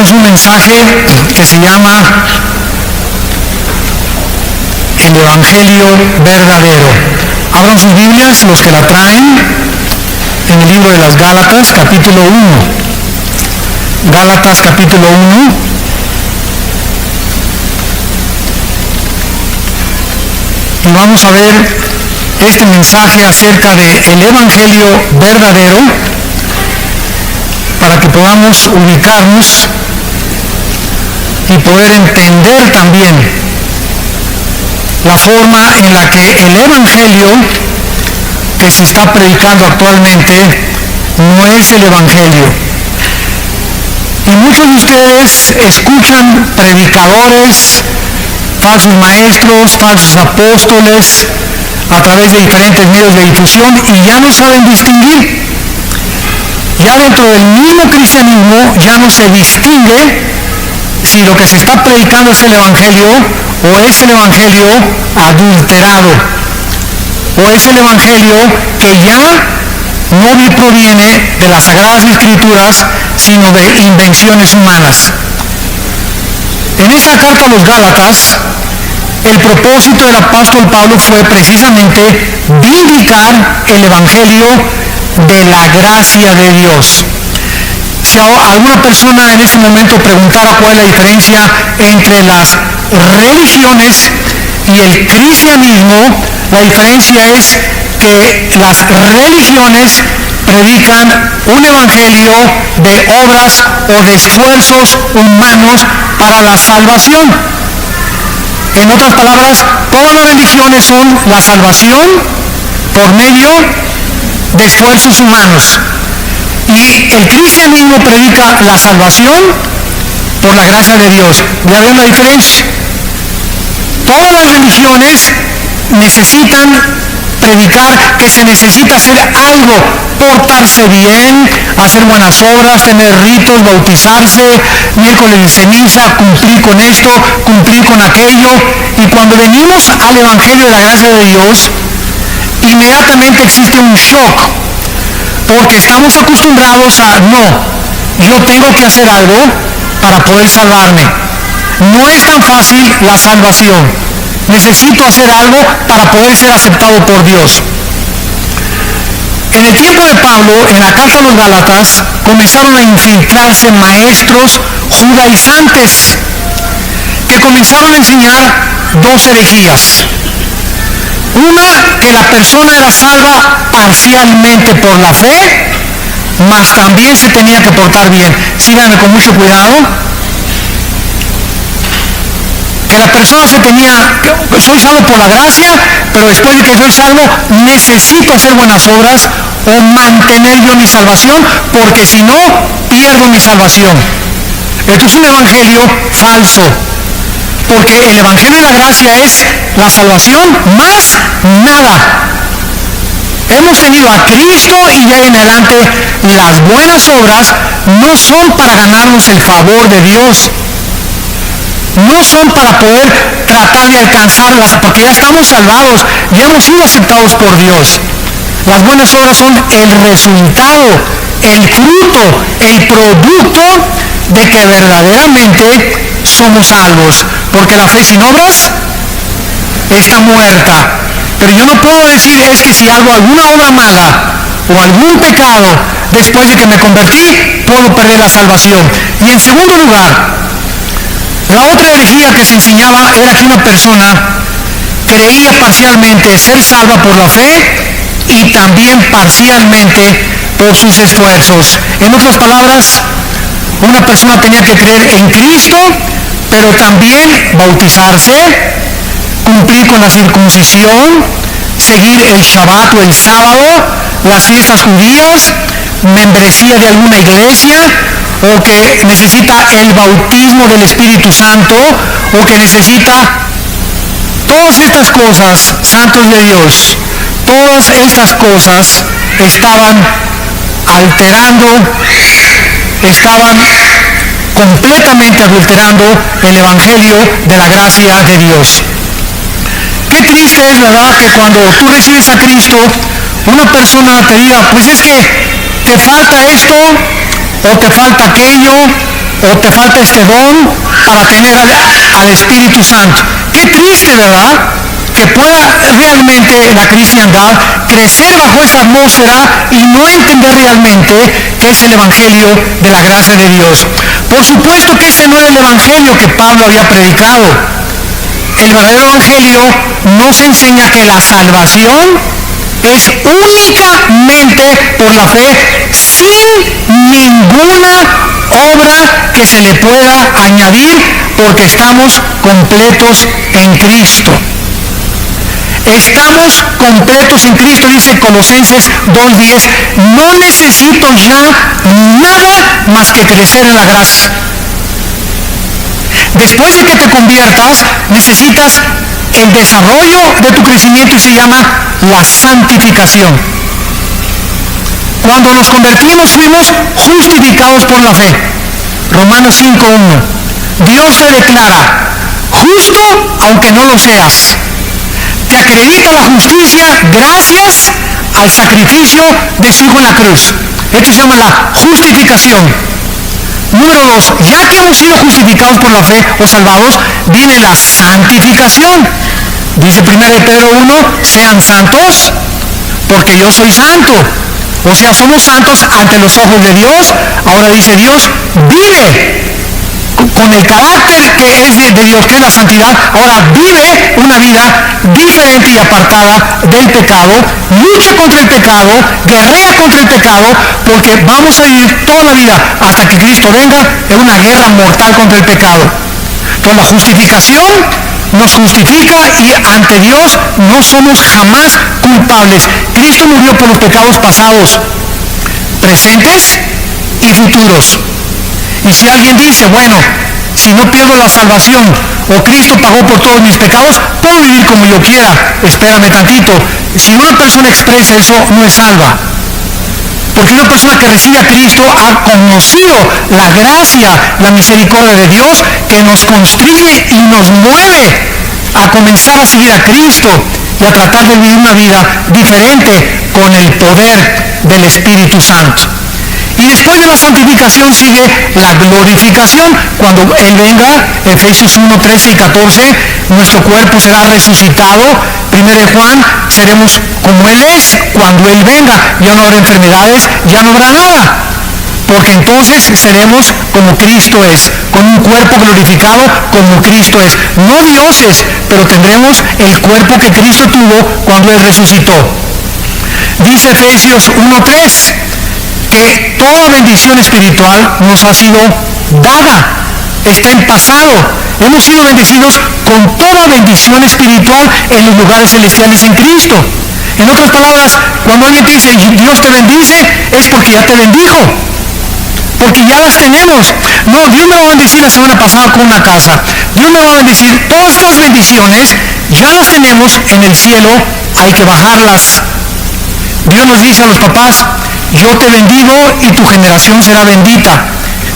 tenemos un mensaje que se llama el Evangelio verdadero. Abran sus Biblias, los que la traen, en el libro de las Gálatas, capítulo 1. Gálatas, capítulo 1. Y vamos a ver este mensaje acerca del Evangelio verdadero, para que podamos ubicarnos y poder entender también la forma en la que el Evangelio que se está predicando actualmente no es el Evangelio. Y muchos de ustedes escuchan predicadores, falsos maestros, falsos apóstoles, a través de diferentes medios de difusión, y ya no saben distinguir. Ya dentro del mismo cristianismo ya no se distingue si lo que se está predicando es el Evangelio o es el Evangelio adulterado, o es el Evangelio que ya no proviene de las Sagradas Escrituras, sino de invenciones humanas. En esta carta a los Gálatas, el propósito del apóstol Pablo fue precisamente vindicar el Evangelio de la gracia de Dios. Si alguna persona en este momento preguntara cuál es la diferencia entre las religiones y el cristianismo, la diferencia es que las religiones predican un evangelio de obras o de esfuerzos humanos para la salvación. En otras palabras, todas las religiones son la salvación por medio de esfuerzos humanos. Y el cristianismo predica la salvación por la gracia de Dios. ¿Ya ven la diferencia? Todas las religiones necesitan predicar que se necesita hacer algo, portarse bien, hacer buenas obras, tener ritos, bautizarse, miércoles de ceniza, cumplir con esto, cumplir con aquello. Y cuando venimos al Evangelio de la gracia de Dios, inmediatamente existe un shock, porque estamos acostumbrados a, no, yo tengo que hacer algo para poder salvarme. No es tan fácil la salvación. Necesito hacer algo para poder ser aceptado por Dios. En el tiempo de Pablo, en la carta a los Gálatas, comenzaron a infiltrarse maestros judaizantes que comenzaron a enseñar dos herejías. Una, que la persona era salva parcialmente por la fe, mas también se tenía que portar bien. Síganme con mucho cuidado. Que la persona soy salvo por la gracia, pero después de que soy salvo, necesito hacer buenas obras o mantener yo mi salvación, porque si no, pierdo mi salvación. Esto es un evangelio falso. Porque el evangelio de la gracia es la salvación más nada. Hemos tenido a Cristo y de ahí en adelante las buenas obras no son para ganarnos el favor de Dios. No son para poder tratar de alcanzarlas, porque ya estamos salvados, ya hemos sido aceptados por Dios. Las buenas obras son el resultado, el fruto, el producto de que verdaderamente somos salvos, porque la fe sin obras está muerta. Pero yo no puedo decir es que si hago alguna obra mala o algún pecado después de que me convertí, puedo perder la salvación. Y en segundo lugar, la otra herejía que se enseñaba era que una persona creía parcialmente ser salva por la fe y también parcialmente por sus esfuerzos. En otras palabras, una persona tenía que creer en Cristo, pero también bautizarse, cumplir con la circuncisión, seguir el Shabbat o el sábado, las fiestas judías, membresía de alguna iglesia, o que necesita el bautismo del Espíritu Santo, o que necesita todas estas cosas, santos de Dios. Todas estas cosas estaban alterando, estaban completamente adulterando el Evangelio de la gracia de Dios. Qué triste es, ¿verdad?, que cuando tú recibes a Cristo, una persona te diga, pues es que te falta esto, o te falta aquello, o te falta este don para tener al Espíritu Santo. Qué triste, ¿verdad? Que pueda realmente la cristiandad crecer bajo esa atmósfera y no entender realmente qué es el Evangelio de la gracia de Dios. Por supuesto que ese no era el Evangelio que Pablo había predicado. El verdadero Evangelio nos enseña que la salvación es únicamente por la fe, sin ninguna obra que se le pueda añadir, porque estamos completos en Cristo. Estamos completos en Cristo, dice Colosenses 2:10. No necesito ya nada más que crecer en la gracia. Después de que te conviertas, necesitas el desarrollo de tu crecimiento y se llama la santificación. Cuando nos convertimos fuimos justificados por la fe. Romanos 5:1. Dios te declara justo aunque no lo seas. Te acredita la justicia gracias al sacrificio de su Hijo en la cruz. Esto se llama la justificación. Número 2, ya que hemos sido justificados por la fe o salvados, viene la santificación. Dice 1 Pedro 1, sean santos porque yo soy santo. O sea, somos santos ante los ojos de Dios. Ahora dice Dios, vive con el carácter que es de Dios, que es la santidad. Ahora vive una vida diferente y apartada del pecado, lucha contra el pecado, guerrea contra el pecado, porque vamos a vivir toda la vida hasta que Cristo venga en una guerra mortal contra el pecado. Entonces la justificación nos justifica y ante Dios no somos jamás culpables. Cristo murió por los pecados pasados, presentes y futuros. Y si alguien dice, bueno, si no pierdo la salvación o Cristo pagó por todos mis pecados, puedo vivir como yo quiera. Espérame tantito. Si una persona expresa eso, no es salva. Porque una persona que recibe a Cristo ha conocido la gracia, la misericordia de Dios que nos constriñe y nos mueve a comenzar a seguir a Cristo y a tratar de vivir una vida diferente con el poder del Espíritu Santo. Y después de la santificación sigue la glorificación. Cuando Él venga, Efesios 1, 13 y 14, nuestro cuerpo será resucitado. 1 Juan, seremos como Él es cuando Él venga. Ya no habrá enfermedades, ya no habrá nada. Porque entonces seremos como Cristo es, con un cuerpo glorificado como Cristo es. No dioses, pero tendremos el cuerpo que Cristo tuvo cuando Él resucitó. Dice Efesios 1:3 que toda bendición espiritual nos ha sido dada, está en pasado. Hemos sido bendecidos con toda bendición espiritual en los lugares celestiales en Cristo. En otras palabras, cuando alguien te dice Dios te bendice, es porque ya te bendijo, porque ya las tenemos. No, Dios me va a bendecir la semana pasada con una casa. Dios me va a bendecir. Todas estas bendiciones ya las tenemos en el cielo, hay que bajarlas. Dios nos dice a los papás, yo te bendigo y tu generación será bendita.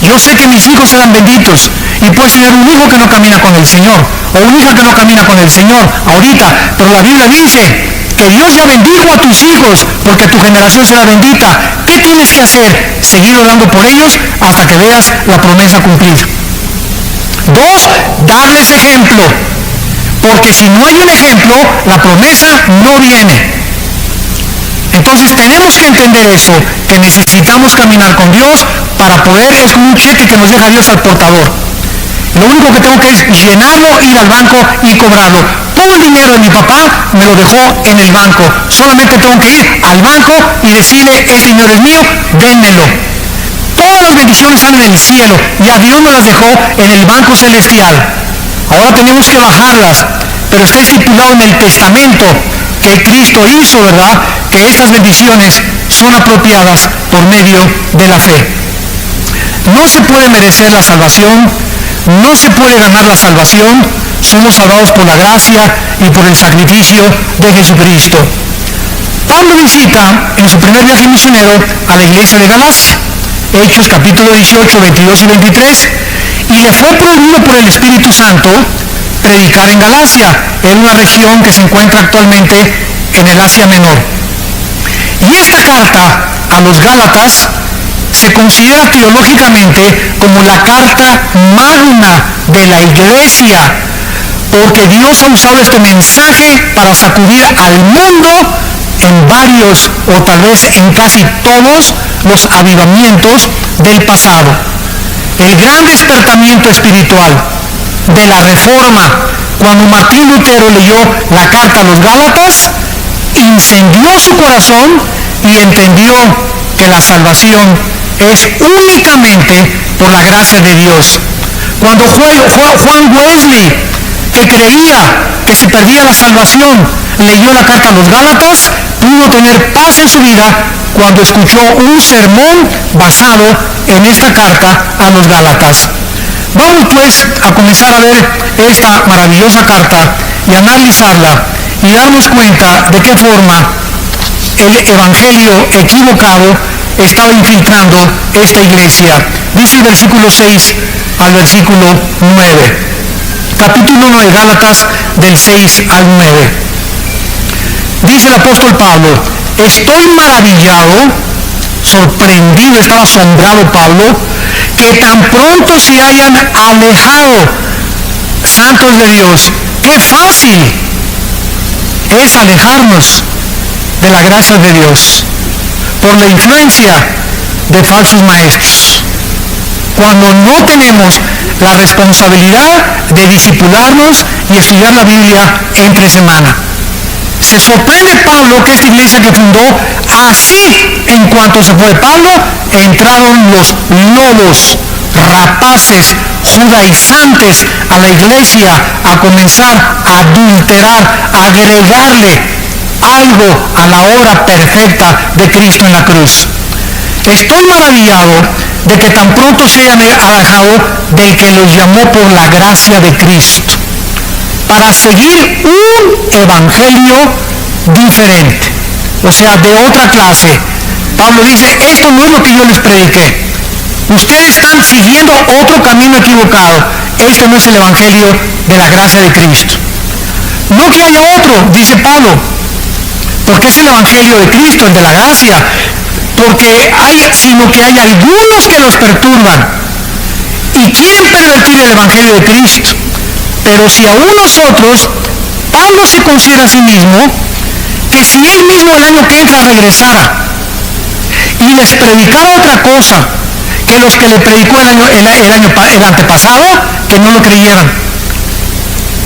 Yo sé que mis hijos serán benditos. Y puedes tener un hijo que no camina con el Señor, o una hija que no camina con el Señor ahorita, pero la Biblia dice que Dios ya bendijo a tus hijos porque tu generación será bendita. ¿Qué tienes que hacer? Seguir orando por ellos hasta que veas la promesa cumplida. 2, darles ejemplo, porque si no hay un ejemplo, la promesa no viene. Entonces tenemos que entender eso, que necesitamos caminar con Dios para poder, es como un cheque que nos deja Dios al portador. Lo único que tengo que es llenarlo, ir al banco y cobrarlo. Todo el dinero de mi papá me lo dejó en el banco. Solamente tengo que ir al banco y decirle, este dinero es mío, dénmelo. Todas las bendiciones están en el cielo, ya Dios me las dejó en el banco celestial. Ahora tenemos que bajarlas, pero está estipulado en el testamento que Cristo hizo, ¿verdad? Que estas bendiciones son apropiadas por medio de la fe. No se puede merecer la salvación, no se puede ganar la salvación, somos salvados por la gracia y por el sacrificio de Jesucristo. Pablo visita en su primer viaje misionero a la iglesia de Galacia, Hechos capítulo 18, 22 y 23, y le fue prohibido por el Espíritu Santo predicar en Galacia, en una región que se encuentra actualmente en el Asia Menor. Y esta carta a los Gálatas se considera teológicamente como la carta magna de la Iglesia, porque Dios ha usado este mensaje para sacudir al mundo en varios o tal vez en casi todos los avivamientos del pasado. El gran despertamiento espiritual de la Reforma, cuando Martín Lutero leyó la carta a los Gálatas, incendió su corazón y entendió que la salvación es únicamente por la gracia de Dios. Cuando Juan Wesley, que creía que se perdía la salvación, leyó la carta a los Gálatas, pudo tener paz en su vida cuando escuchó un sermón basado en esta carta a los Gálatas. Vamos pues a comenzar a ver esta maravillosa carta y analizarla y darnos cuenta de qué forma el evangelio equivocado estaba infiltrando esta iglesia. Dice el versículo 6 al versículo 9. Capítulo 1 de Gálatas, del 6 al 9. Dice el apóstol Pablo: estoy maravillado, sorprendido, estaba asombrado Pablo, que tan pronto se hayan alejado, santos de Dios. Qué fácil es alejarnos de la gracia de Dios por la influencia de falsos maestros, cuando no tenemos la responsabilidad de discipularnos y estudiar la Biblia entre semana. Se sorprende Pablo que esta iglesia que fundó, así en cuanto se fue Pablo, entraron los lobos, rapaces, judaizantes a la iglesia a comenzar a adulterar, a agregarle algo a la obra perfecta de Cristo en la cruz. Estoy maravillado de que tan pronto se hayan alejado del que los llamó por la gracia de Cristo, para seguir un evangelio diferente, o sea, de otra clase. Pablo dice, esto no es lo que yo les prediqué. Ustedes están siguiendo otro camino equivocado. Este no es el evangelio de la gracia de Cristo. No que haya otro, dice Pablo, porque es el evangelio de Cristo, el de la gracia, sino que hay algunos que los perturban y quieren pervertir el evangelio de Cristo. Pero si aún nosotros, Pablo se considera a sí mismo que si él mismo el año que entra regresara y les predicara otra cosa que los que le predicó el antepasado, que no lo creyeran.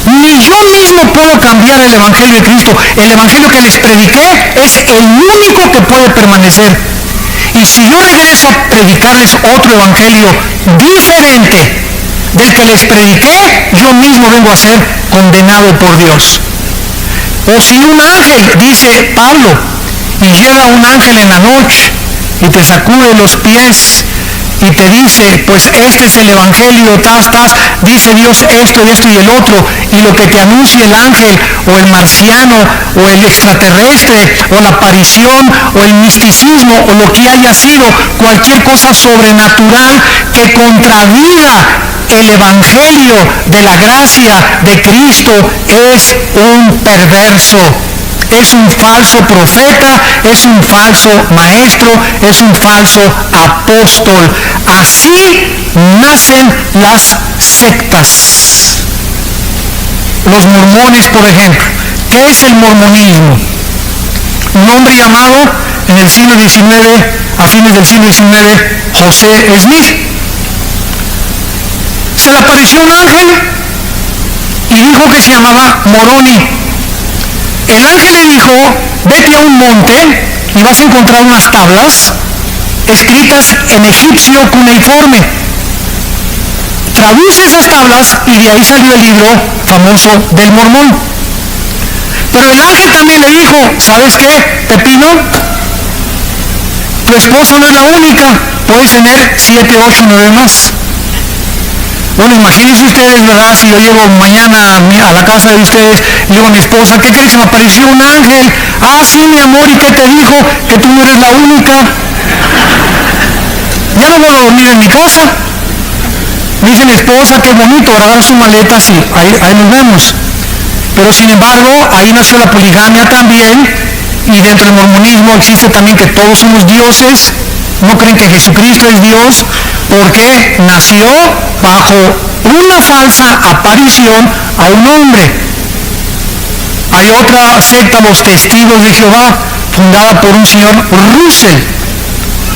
Ni yo mismo puedo cambiar el evangelio de Cristo. El evangelio que les prediqué es el único que puede permanecer. Y si yo regreso a predicarles otro evangelio diferente del que les prediqué, yo mismo vengo a ser condenado por Dios. O si un ángel, dice Pablo, y llega un ángel en la noche y te sacude los pies y te dice, pues este es el evangelio, dice Dios esto y esto y el otro, y lo que te anuncia el ángel, o el marciano, o el extraterrestre, o la aparición, o el misticismo, o lo que haya sido, cualquier cosa sobrenatural que contradiga el evangelio de la gracia de Cristo, es un perverso. Es un falso profeta, es un falso maestro, es un falso apóstol. Así nacen las sectas. Los mormones, por ejemplo. ¿Qué es el mormonismo? Un hombre llamado en el siglo XIX, a fines del siglo XIX, José Smith. Se le apareció un ángel y dijo que se llamaba Moroni. El ángel le dijo, vete a un monte y vas a encontrar unas tablas escritas en egipcio cuneiforme. Traduce esas tablas y de ahí salió el libro famoso del Mormón. Pero el ángel también le dijo, ¿sabes qué, Pepino? Tu esposa no es la única, puedes tener 7, 8, 9 más. Bueno, imagínense ustedes, ¿verdad? Si yo llego mañana a la casa de ustedes y digo a mi esposa, ¿qué crees? Se me apareció un ángel. Ah, sí, mi amor, ¿y qué te dijo? Que tú no eres la única. Ya no voy a dormir en mi casa. Dice mi esposa, qué bonito, agarra sus maletas y ahí nos vemos. Pero sin embargo, ahí nació la poligamia también, y dentro del mormonismo existe también que todos somos dioses, no creen que Jesucristo es Dios porque nació bajo una falsa aparición a un hombre. Hay otra secta, los Testigos de Jehová, fundada por un señor Russell.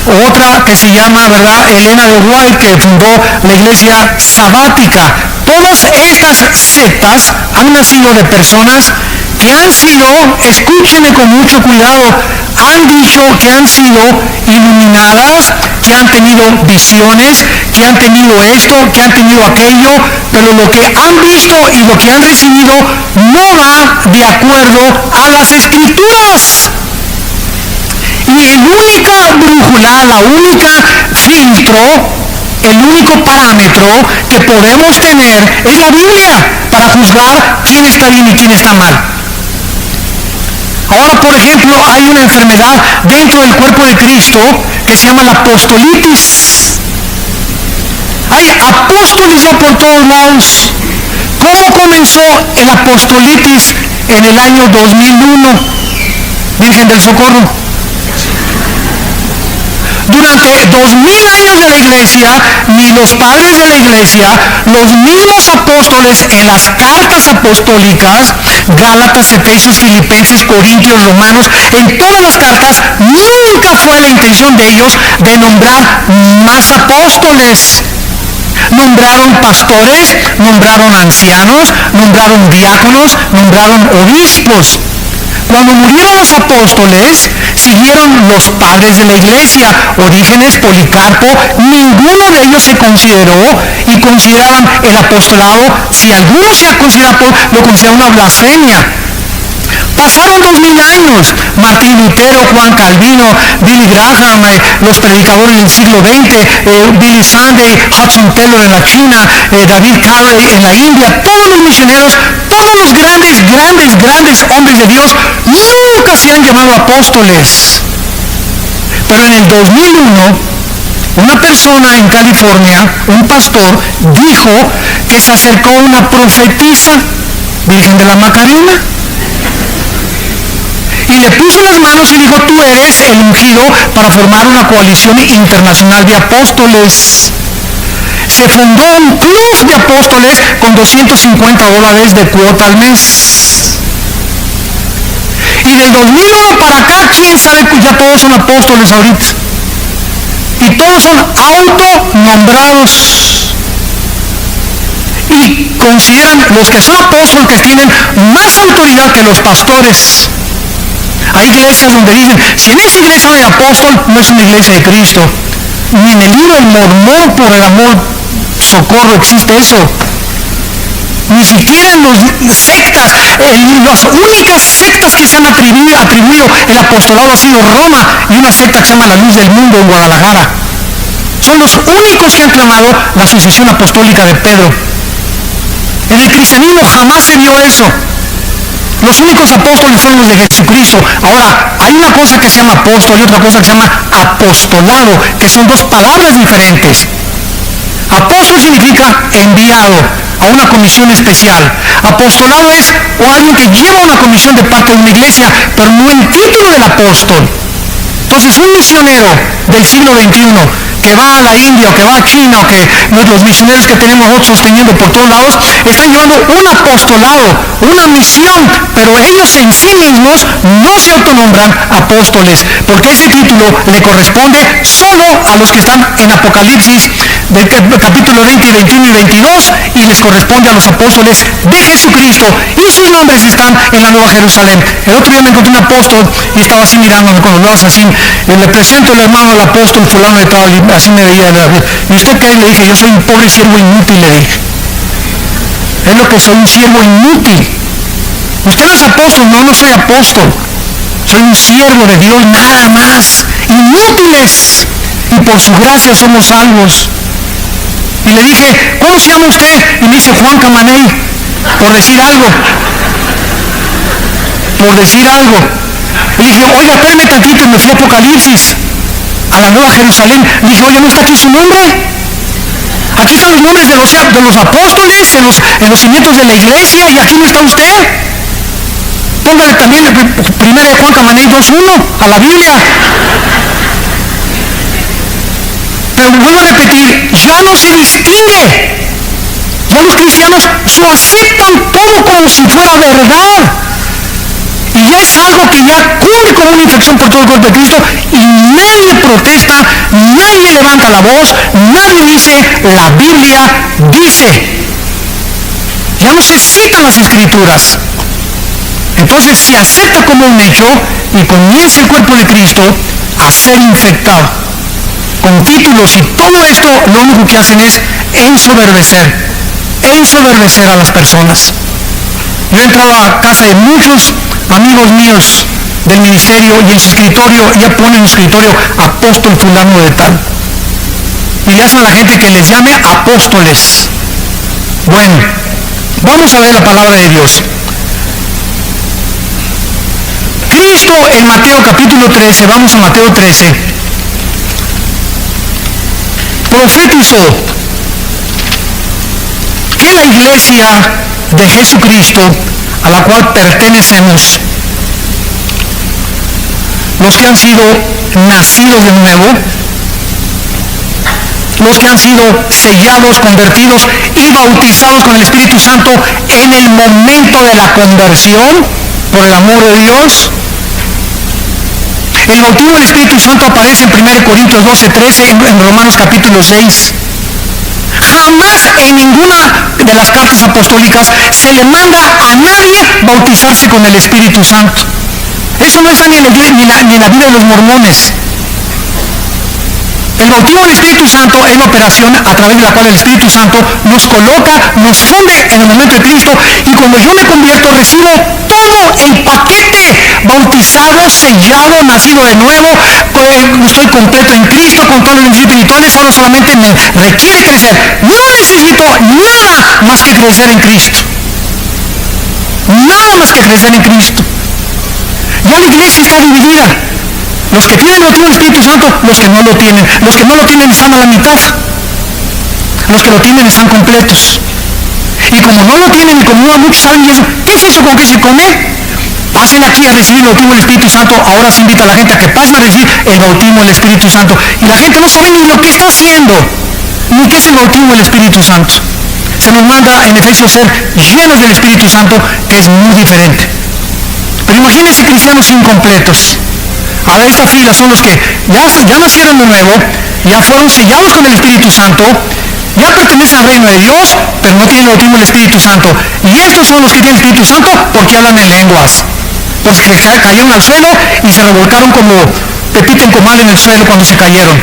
Otra que se llama, ¿verdad?, Elena de White, que fundó la iglesia sabática. Todas estas sectas han nacido de personas que han sido, escúchenme con mucho cuidado, han dicho que han sido iluminadas, que han tenido visiones, que han tenido esto, que han tenido aquello, pero lo que han visto y lo que han recibido no va de acuerdo a las Escrituras. Y la única brújula, la única filtro, el único parámetro que podemos tener es la Biblia para juzgar quién está bien y quién está mal. Ahora, por ejemplo, hay una enfermedad dentro del cuerpo de Cristo que se llama la apostolitis. Hay apóstoles ya por todos lados. ¿Cómo comenzó el apostolitis en el año 2001? Virgen del Socorro. Durante 2000 años de la iglesia, ni los padres de la iglesia, los mismos apóstoles en las cartas apostólicas, Gálatas, Efesios, Filipenses, Corintios, Romanos, en todas las cartas, nunca fue la intención de ellos de nombrar más apóstoles. Nombraron pastores, nombraron ancianos, nombraron diáconos, nombraron obispos. Cuando murieron los apóstoles, siguieron los padres de la iglesia, Orígenes, Policarpo, ninguno de ellos se consideró y consideraban el apostolado, si alguno se considera, lo considera una blasfemia. Pasaron 2000 años, Martín Lutero, Juan Calvino, Billy Graham, los predicadores del siglo XX, Billy Sunday, Hudson Taylor en la China, David Carey en la India, todos los misioneros, todos los grandes hombres de Dios, nunca se han llamado apóstoles. Pero en el 2001, una persona en California, un pastor, dijo que se acercó una profetisa, Virgen de la Macarena, y le puso las manos y dijo: tú eres el ungido para formar una coalición internacional de apóstoles. Se fundó un club de apóstoles con $250 de cuota al mes. Y del 2001 para acá, quién sabe, ya todos son apóstoles ahorita. Y todos son autonombrados. Y consideran los que son apóstoles que tienen más autoridad que los pastores. Hay iglesias donde dicen: si en esa iglesia no hay apóstol, no es una iglesia de Cristo. Ni en el libro del Mormón, por el amor, socorro, existe eso. Ni siquiera en las sectas, las únicas sectas que se han atribuido el apostolado ha sido Roma y una secta que se llama La Luz del Mundo en Guadalajara. Son los únicos que han clamado la sucesión apostólica de Pedro. En el cristianismo jamás se vio eso. Los únicos apóstoles son los de Jesucristo. Ahora, hay una cosa que se llama apóstol y otra cosa que se llama apostolado, que son dos palabras diferentes. Apóstol significa enviado a una comisión especial. Apostolado es alguien que lleva una comisión de parte de una iglesia, pero no el título del apóstol. Entonces, un misionero del siglo XXI que va a la India o que va a China o que los misioneros que tenemos nosotros teniendo por todos lados están llevando un apostolado, una misión, pero ellos en sí mismos no se autonombran apóstoles, porque ese título le corresponde solo a los que están en Apocalipsis del capítulo 20, 21 y 22, y les corresponde a los apóstoles de Jesucristo, y sus nombres están en la Nueva Jerusalén. El otro día me encontré un apóstol y estaba así mirándome con los lados así, le presento el hermano al apóstol fulano de tal, y así me veía. ¿Y usted qué? Le dije: yo soy un pobre siervo inútil, le dije. Es lo que soy, un siervo inútil. Usted no es apóstol. No, no soy apóstol. Soy un siervo de Dios, nada más. Inútiles. Y por su gracia somos salvos. Y le dije: ¿cómo se llama usted? Y me dice: Juan Camaney. Por decir algo. Le dije: oiga, espérame tantito. Y me fui a Apocalipsis, a la Nueva Jerusalén. Le dije: oye, ¿no está aquí su nombre? Aquí están los nombres de los apóstoles en los cimientos de la iglesia, y aquí no está usted. Póngale también primera de Juan Camaney 2:1 a la Biblia. pero vuelvo a repetir, ya no se distingue. Ya los cristianos lo aceptan todo como si fuera verdad. Y ya es algo que ya cubre como una infección por todo el cuerpo de Cristo y nadie protesta, nadie levanta la voz, nadie dice, la Biblia dice. Ya no se citan las Escrituras. Entonces se acepta como un hecho y comienza el cuerpo de Cristo a ser infectado con títulos y todo esto lo único que hacen es ensoberbecer a las personas. Yo he entrado a casa de muchos amigos míos del ministerio y en su escritorio ya ponen en su escritorio apóstol fulano de tal. Y le hacen a la gente que les llame apóstoles. Bueno, vamos a ver la palabra de Dios. Cristo en Mateo capítulo 13, vamos a Mateo 13, profetizó que la iglesia de Jesucristo, a la cual pertenecemos, los que han sido nacidos de nuevo, los que han sido sellados, convertidos y bautizados con el Espíritu Santo en el momento de la conversión, por el amor de Dios. El bautismo del Espíritu Santo aparece en 1 Corintios 12:13, en Romanos capítulo 6. Jamás en ninguna de las cartas apostólicas se le manda a nadie bautizarse con el Espíritu Santo. Eso no está ni en la vida de los mormones. El bautismo del Espíritu Santo es la operación a través de la cual el Espíritu Santo nos coloca, nos funde en el momento de Cristo, y cuando yo me convierto recibo todo el paquete: bautizado, sellado, nacido de nuevo, estoy completo en Cristo, con todos los beneficios espirituales. Ahora solamente me requiere crecer. No necesito nada más que crecer en Cristo. Nada más que crecer en Cristo. Ya la iglesia está dividida. Los que tienen el bautismo del Espíritu Santo, los que no lo tienen. Los que no lo tienen están a la mitad. Los que lo tienen están completos. Y como no lo tienen y como muchos saben y dicen, ¿qué es eso con qué se come? Pasen aquí a recibir el bautismo del Espíritu Santo. Ahora se invita a la gente a que pasen a recibir el bautismo del Espíritu Santo. Y la gente no sabe ni lo que está haciendo, ni qué es el bautismo del Espíritu Santo. Se nos manda en Efesios ser llenos del Espíritu Santo, que es muy diferente. Pero imagínense cristianos incompletos. Ahora esta fila son los que ya nacieron de nuevo, ya fueron sellados con el Espíritu Santo, ya pertenecen al reino de Dios, pero no tienen el bautismo del Espíritu Santo. Y estos son los que tienen el Espíritu Santo porque hablan en lenguas. Porque cayeron al suelo y se revolcaron como pepita en comal en el suelo cuando se cayeron.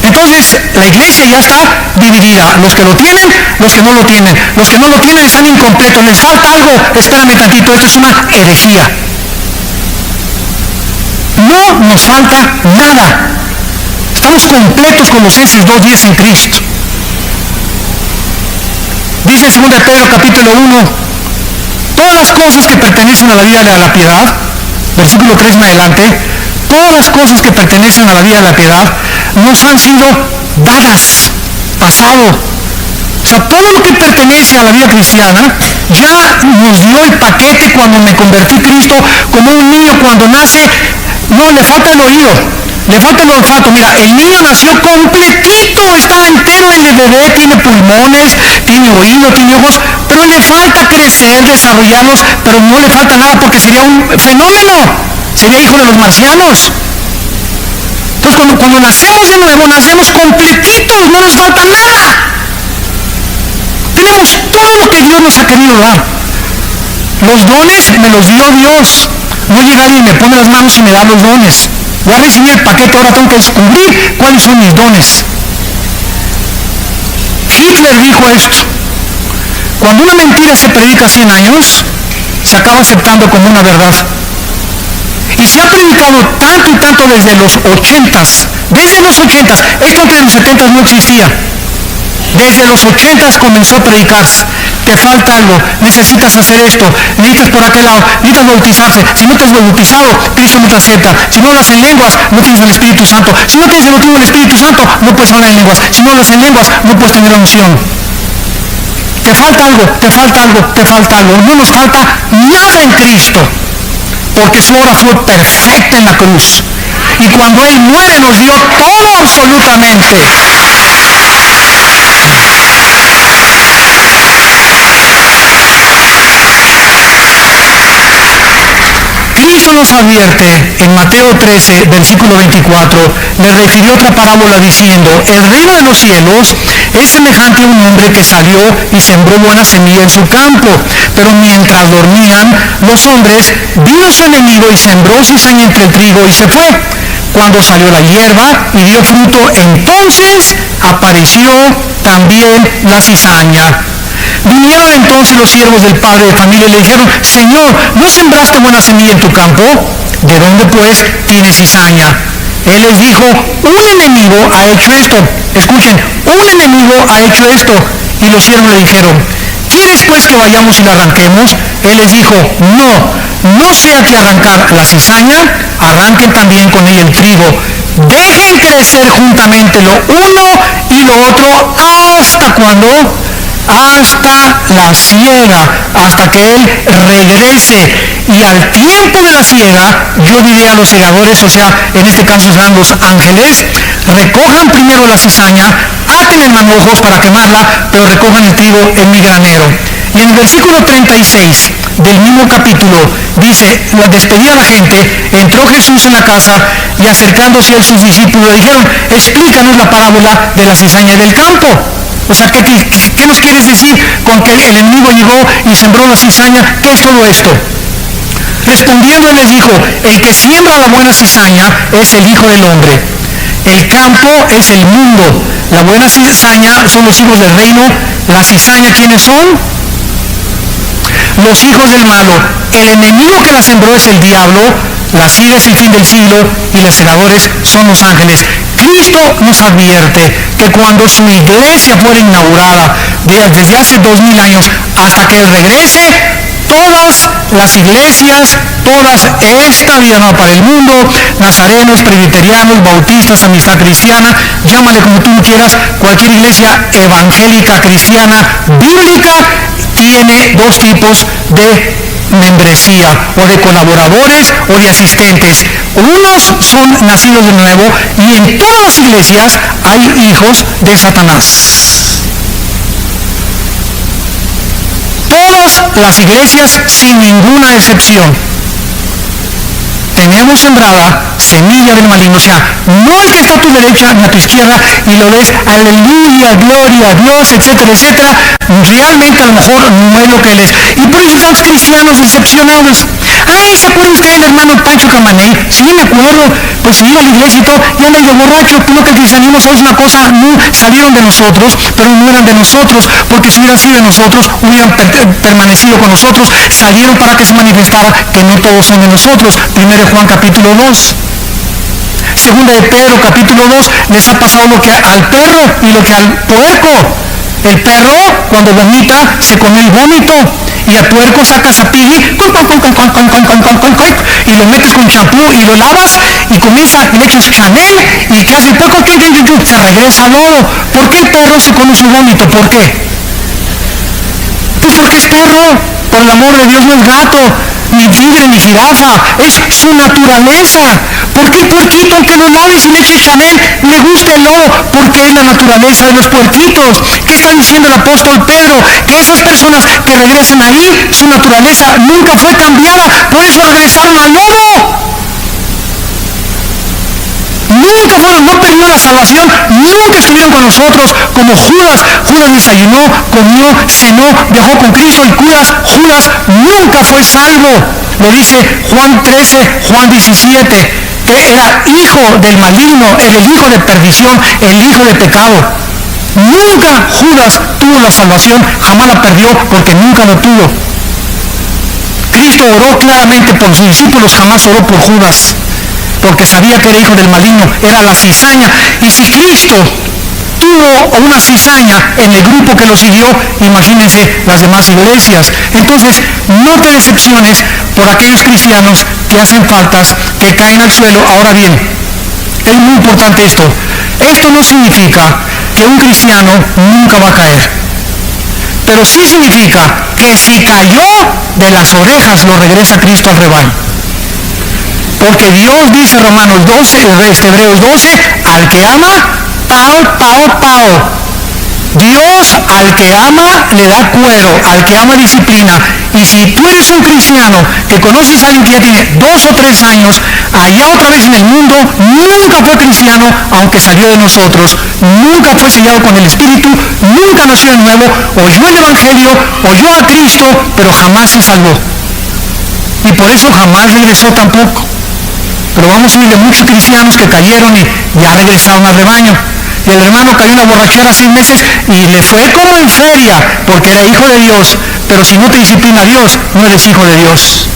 Entonces la iglesia ya está dividida. Los que lo tienen, los que no lo tienen. Los que no lo tienen están incompletos. Les falta algo. Espérame tantito, esto es una herejía. No nos falta nada. Estamos completos, Colosenses 2:10 en Cristo. Dice en 2 de Pedro capítulo 1, todas las cosas que pertenecen a la vida de la piedad, versículo 3 en adelante, todas las cosas que pertenecen a la vida de la piedad nos han sido dadas, pasado. O sea, todo lo que pertenece a la vida cristiana ya nos dio el paquete cuando me convertí a Cristo, como un niño cuando nace. No, le falta el oído, le falta el olfato. Mira, el niño nació completito, está entero, el bebé tiene pulmones, tiene oído, tiene ojos, pero le falta crecer, desarrollarlos, pero no le falta nada porque sería un fenómeno, sería hijo de los marcianos. Entonces cuando nacemos de nuevo, nacemos completitos, no nos falta nada. Tenemos todo lo que Dios nos ha querido dar. Los dones me los dio Dios. No he llegado y me pone las manos y me da los dones. Voy a recibir el paquete, ahora tengo que descubrir cuáles son mis dones. Hitler dijo esto: cuando una mentira se predica 100 años, se acaba aceptando como una verdad. Y se ha predicado tanto y tanto desde los 80s. Esto antes de los 70s no existía. Desde los 80s comenzó a predicarse. Te falta algo, necesitas hacer esto, necesitas por aquel lado, necesitas bautizarse. Si no te has bautizado, Cristo no te acepta. Si no hablas en lenguas, no tienes el Espíritu Santo. Si no tienes el bautismo del Espíritu Santo, no puedes hablar en lenguas. Si no hablas en lenguas, no puedes tener la unción. Te falta algo, te falta algo, te falta algo. No nos falta nada en Cristo, porque su obra fue perfecta en la cruz. y cuando Él muere nos dio todo absolutamente. Cristo nos advierte en Mateo 13, versículo 24, le refirió otra parábola diciendo, el reino de los cielos es semejante a un hombre que salió y sembró buena semilla en su campo, pero mientras dormían los hombres, vino su enemigo y sembró cizaña entre el trigo y se fue. Cuando salió la hierba y dio fruto, entonces apareció también la cizaña. Vinieron entonces los siervos del padre de familia y le dijeron, Señor, ¿no sembraste buena semilla en tu campo? ¿De dónde pues tienes cizaña? Él les dijo, un enemigo ha hecho esto. Escuchen, un enemigo ha hecho esto. Y los siervos le dijeron, ¿quieres pues que vayamos y la arranquemos? Él les dijo, no sea que arrancar la cizaña, arranquen también con ella el trigo. Dejen crecer juntamente lo uno y lo otro, ¿hasta cuándo? Hasta la siega, hasta que Él regrese. Y al tiempo de la siega, yo diré a los segadores, o sea, en este caso serán los ángeles, recojan primero la cizaña, aten en manojos para quemarla, pero recojan el trigo en mi granero. Y en el versículo 36 del mismo capítulo dice, la despedida a la gente, entró Jesús en la casa y acercándose a él sus discípulos le dijeron, explícanos la parábola de la cizaña del campo. O sea, ¿qué nos quieres decir con que el enemigo llegó y sembró la cizaña? ¿Qué es todo esto? Respondiendo él les dijo, el que siembra la buena cizaña es el Hijo del Hombre. El campo es el mundo. La buena cizaña son los hijos del reino. La cizaña, ¿quiénes son? Los hijos del malo. El enemigo que la sembró es el diablo. La siega es el fin del siglo y los segadores son los ángeles. Cristo nos advierte que cuando su iglesia fuera inaugurada, desde hace 2000 años hasta que Él regrese, todas las iglesias, todas esta vida nueva para el mundo, nazarenos, presbiterianos, bautistas, amistad cristiana, llámale como tú quieras, cualquier iglesia evangélica, cristiana, bíblica, tiene dos tipos de membresía, o de colaboradores o de asistentes. Unos son nacidos de nuevo y en todas las iglesias hay hijos de Satanás. Todas las iglesias sin ninguna excepción. Tenemos sembrada semilla del maligno, o sea, no el que está a tu derecha ni a tu izquierda y lo ves, aleluya, gloria a Dios, etcétera, etcétera, realmente a lo mejor no es lo que él es. Y por eso tantos cristianos decepcionados. Ay, ¿se acuerda usted del hermano Pancho Camaney? Sí, me acuerdo, pues iba a la iglesia y todo, y anda de borracho, creo que el cristianismo es una cosa, no, salieron de nosotros, pero no eran de nosotros, porque si hubieran sido de nosotros, hubieran permanecido con nosotros, salieron para que se manifestara que no todos son de nosotros. 1 Juan capítulo 2. Segunda de Pedro capítulo 2, les ha pasado lo que al perro y lo que al puerco. El perro cuando vomita se come el vómito y al puerco sacas a pili y lo metes con champú y lo lavas y comienza, le echas Chanel y ¿qué hace el puerco? Se regresa al lodo. ¿Por qué el perro se come su vómito? ¿Por qué? Pues porque es perro. Por el amor de Dios, no es gato, ni tigre, ni jirafa, es su naturaleza. ¿Por qué el puerquito, aunque lo laves y le eches Chanel, le gusta el lodo? Porque es la naturaleza de los puerquitos. ¿Qué está diciendo el apóstol Pedro? Que esas personas que regresan ahí, su naturaleza nunca fue cambiada, por eso regresaron al lodo. Nunca fueron, no perdieron la salvación, nunca estuvieron con nosotros como Judas. Judas desayunó, comió, cenó, viajó con Cristo y Judas nunca fue salvo. Lo dice Juan 13, Juan 17, que era hijo del maligno, era el hijo de perdición, el hijo de pecado. Nunca Judas tuvo la salvación, jamás la perdió porque nunca lo tuvo. Cristo oró claramente por sus discípulos, jamás oró por Judas, porque sabía que era hijo del maligno, era la cizaña. Y si Cristo tuvo una cizaña en el grupo que lo siguió, imagínense las demás iglesias. Entonces, no te decepciones por aquellos cristianos que hacen faltas, que caen al suelo. Ahora bien, es muy importante esto. Esto no significa que un cristiano nunca va a caer, pero sí significa que si cayó de las orejas, lo regresa Cristo al rebaño. Porque Dios dice Romanos 12, Hebreos 12, al que ama, pao. Dios al que ama le da cuero, al que ama disciplina. Y si tú eres un cristiano que conoces a alguien que ya tiene 2 o 3 años, allá otra vez en el mundo, nunca fue cristiano, aunque salió de nosotros, nunca fue sellado con el Espíritu, nunca nació de nuevo, oyó el Evangelio, oyó a Cristo, pero jamás se salvó. Y por eso jamás regresó tampoco. Pero vamos a oír de muchos cristianos que cayeron y ya regresaron al rebaño. Y el hermano cayó en la borrachera 6 meses y le fue como en feria, porque era hijo de Dios. Pero si no te disciplina Dios, no eres hijo de Dios.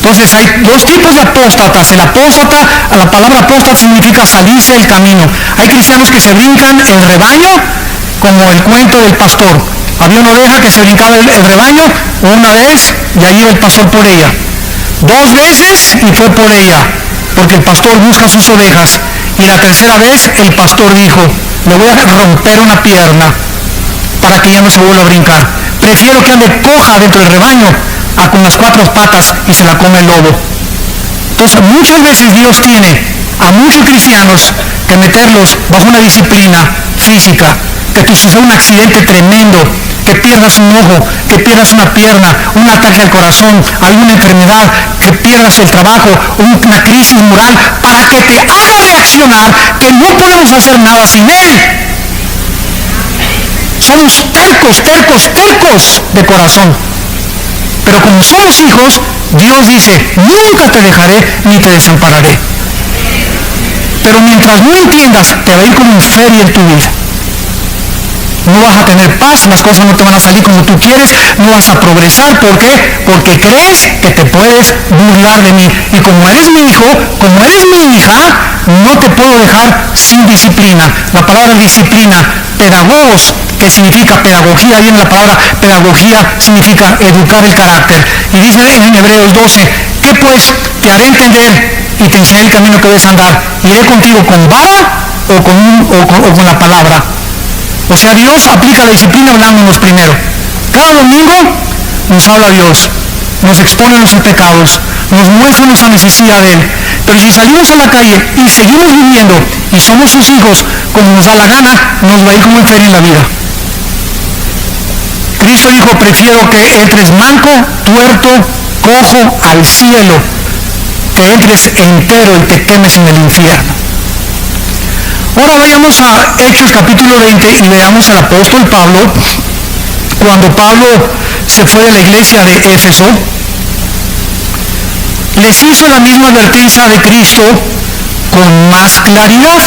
Entonces hay 2 tipos de apóstatas. El apóstata, la palabra apóstata significa salirse del camino. Hay cristianos que se brincan el rebaño, como el cuento del pastor. Había una oveja que se brincaba el rebaño una vez y ahí iba el pastor por ella. 2 veces y fue por ella, porque el pastor busca sus ovejas. Y la tercera vez el pastor dijo, le voy a romper una pierna para que ya no se vuelva a brincar. Prefiero que ande coja dentro del rebaño a con las 4 patas y se la come el lobo. Entonces muchas veces Dios tiene a muchos cristianos que meterlos bajo una disciplina física, que te suceda un accidente tremendo, que pierdas un ojo, que pierdas una pierna, un ataque al corazón, alguna enfermedad, que pierdas el trabajo, una crisis moral, para que te haga reaccionar que no podemos hacer nada sin Él. Somos tercos de corazón. Pero como somos hijos, Dios dice, nunca te dejaré ni te desampararé. Pero mientras no entiendas, te va a ir como en feria en tu vida. No vas a tener paz, las cosas no te van a salir como tú quieres, no vas a progresar. ¿Por qué? Porque crees que te puedes burlar de mí. Y como eres mi hijo, como eres mi hija, no te puedo dejar sin disciplina. La palabra disciplina, pedagogos, que significa pedagogía, viene la palabra pedagogía, significa educar el carácter. Y dice en Hebreos 12, ¿qué pues? Te haré entender y te enseñaré el camino que debes andar. Iré contigo con vara o con la palabra. O sea, Dios aplica la disciplina hablándonos primero. Cada domingo nos habla Dios, nos expone nuestros pecados, nos muestra nuestra necesidad de Él. Pero si salimos a la calle y seguimos viviendo y somos sus hijos como nos da la gana, nos va a ir como en feria en la vida. Cristo dijo, prefiero que entres manco, tuerto, cojo al cielo, que entres entero y te quemes en el infierno. Ahora vayamos a Hechos capítulo 20 y veamos al apóstol Pablo, cuando Pablo se fue de la iglesia de Éfeso, les hizo la misma advertencia de Cristo con más claridad,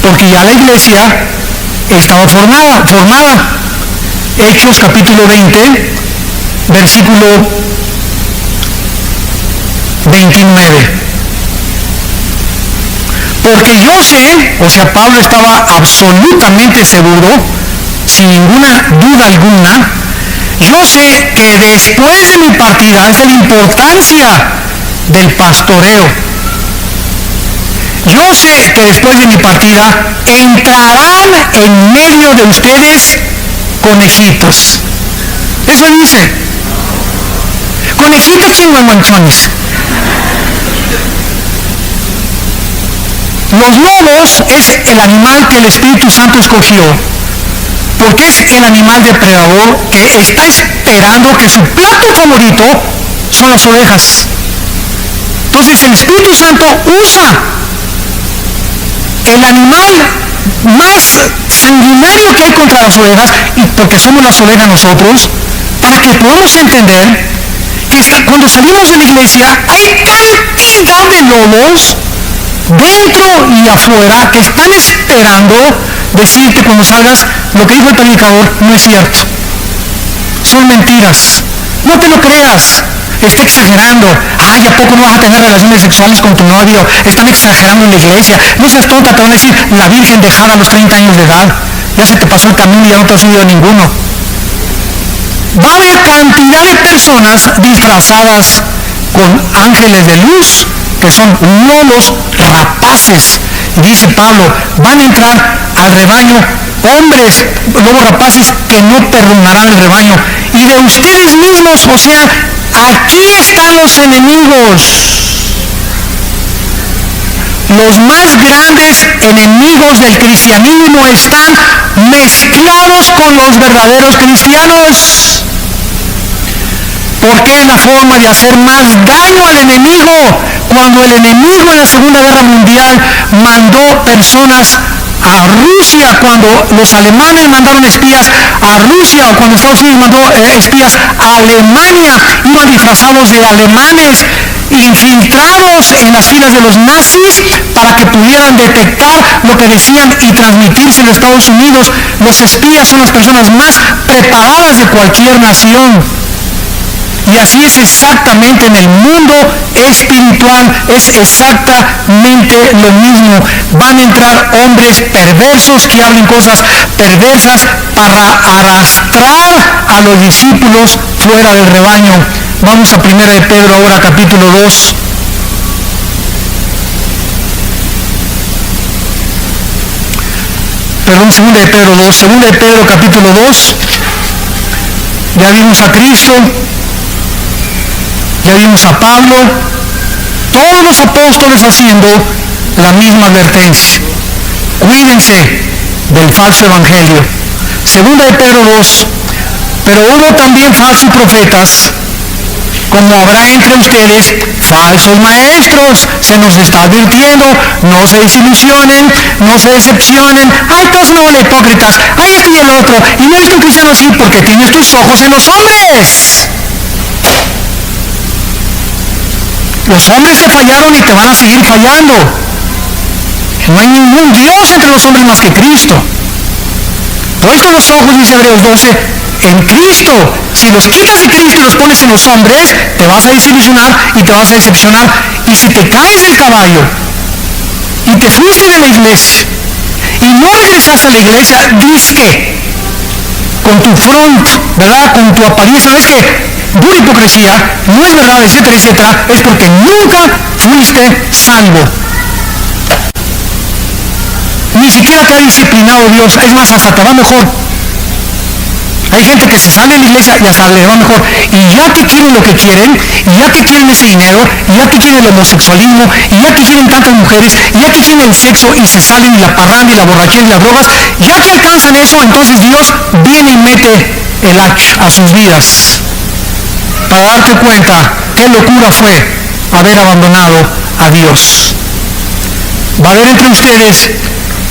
porque ya la iglesia estaba formada. Hechos capítulo 20, versículo 29. Porque yo sé, o sea, Pablo estaba absolutamente seguro, sin ninguna duda alguna, yo sé que después de mi partida, esta es la importancia del pastoreo, yo sé que después de mi partida entrarán en medio de ustedes conejitos. Eso dice, conejitos chingüengüenzones. Los lobos es el animal que el Espíritu Santo escogió, porque es el animal depredador que está esperando, que su plato favorito son las ovejas. Entonces el Espíritu Santo usa el animal más sanguinario que hay contra las ovejas, y porque somos las ovejas nosotros, para que podamos entender que cuando salimos de la iglesia hay cantidad de lobos dentro y afuera que están esperando decirte cuando salgas, lo que dijo el predicador no es cierto, son mentiras, no te lo creas, está exagerando, ay, ¿a poco no vas a tener relaciones sexuales con tu novio? Están exagerando en la iglesia, no seas tonta, te van a decir, la virgen dejada a los 30 años de edad, ya se te pasó el camino y ya no te has subido a ninguno. Va a haber cantidad de personas disfrazadas con ángeles de luz, que son lobos rapaces. Y dice Pablo, van a entrar al rebaño hombres, lobos rapaces, que no perdonarán el rebaño. Y de ustedes mismos, o sea, Aquí están los enemigos. Los más grandes enemigos del cristianismo están mezclados con los verdaderos cristianos. Porque es la forma de hacer más daño al enemigo. Cuando el enemigo en la Segunda Guerra Mundial mandó personas a Rusia, cuando los alemanes mandaron espías a Rusia, o cuando Estados Unidos mandó espías a Alemania, iban disfrazados de alemanes, infiltrados en las filas de los nazis para que pudieran detectar lo que decían y transmitirse en Estados Unidos. Los espías son las personas más preparadas de cualquier nación. Y así es exactamente en el mundo espiritual, es exactamente lo mismo. Van a entrar hombres perversos que hablen cosas perversas para arrastrar a los discípulos fuera del rebaño. Vamos a 1 de Pedro ahora, capítulo 2. Perdón, 2 de Pedro 2. 2 de Pedro capítulo 2. Ya vimos a Cristo. Ya vimos a Pablo, todos los apóstoles haciendo la misma advertencia. Cuídense del falso evangelio. Segunda de Pedro 2. Pero hubo también falsos profetas, como habrá entre ustedes falsos maestros. Se nos está advirtiendo, no se desilusionen, no se decepcionen. Ay, todos son hipócritas, ay, esto y el otro. Y no eres un cristiano así porque tienes tus ojos en los hombres. Los hombres te fallaron y te van a seguir fallando. No hay ningún Dios entre los hombres más que Cristo. Puestos los ojos, dice Hebreos 12, en Cristo. Si los quitas de Cristo y los pones en los hombres, te vas a desilusionar y te vas a decepcionar. Y si te caes del caballo y te fuiste de la iglesia y no regresaste a la iglesia, dizque con tu front, ¿verdad? Con tu apariencia, ¿no es que pura hipocresía, no es verdad, etcétera, etcétera? Es porque nunca fuiste salvo. Ni siquiera te ha disciplinado Dios. Es más, hasta te va mejor. Hay gente que se sale de la iglesia y hasta le va mejor. Y ya que quieren lo que quieren, y ya que quieren ese dinero, y ya que quieren el homosexualismo, y ya que quieren tantas mujeres, y ya que quieren el sexo, y se salen, y la parranda, y la borrachera, y las drogas, ya que alcanzan eso, entonces Dios viene y mete el hacha a sus vidas. Para darte cuenta qué locura fue haber abandonado a Dios. Va a haber entre ustedes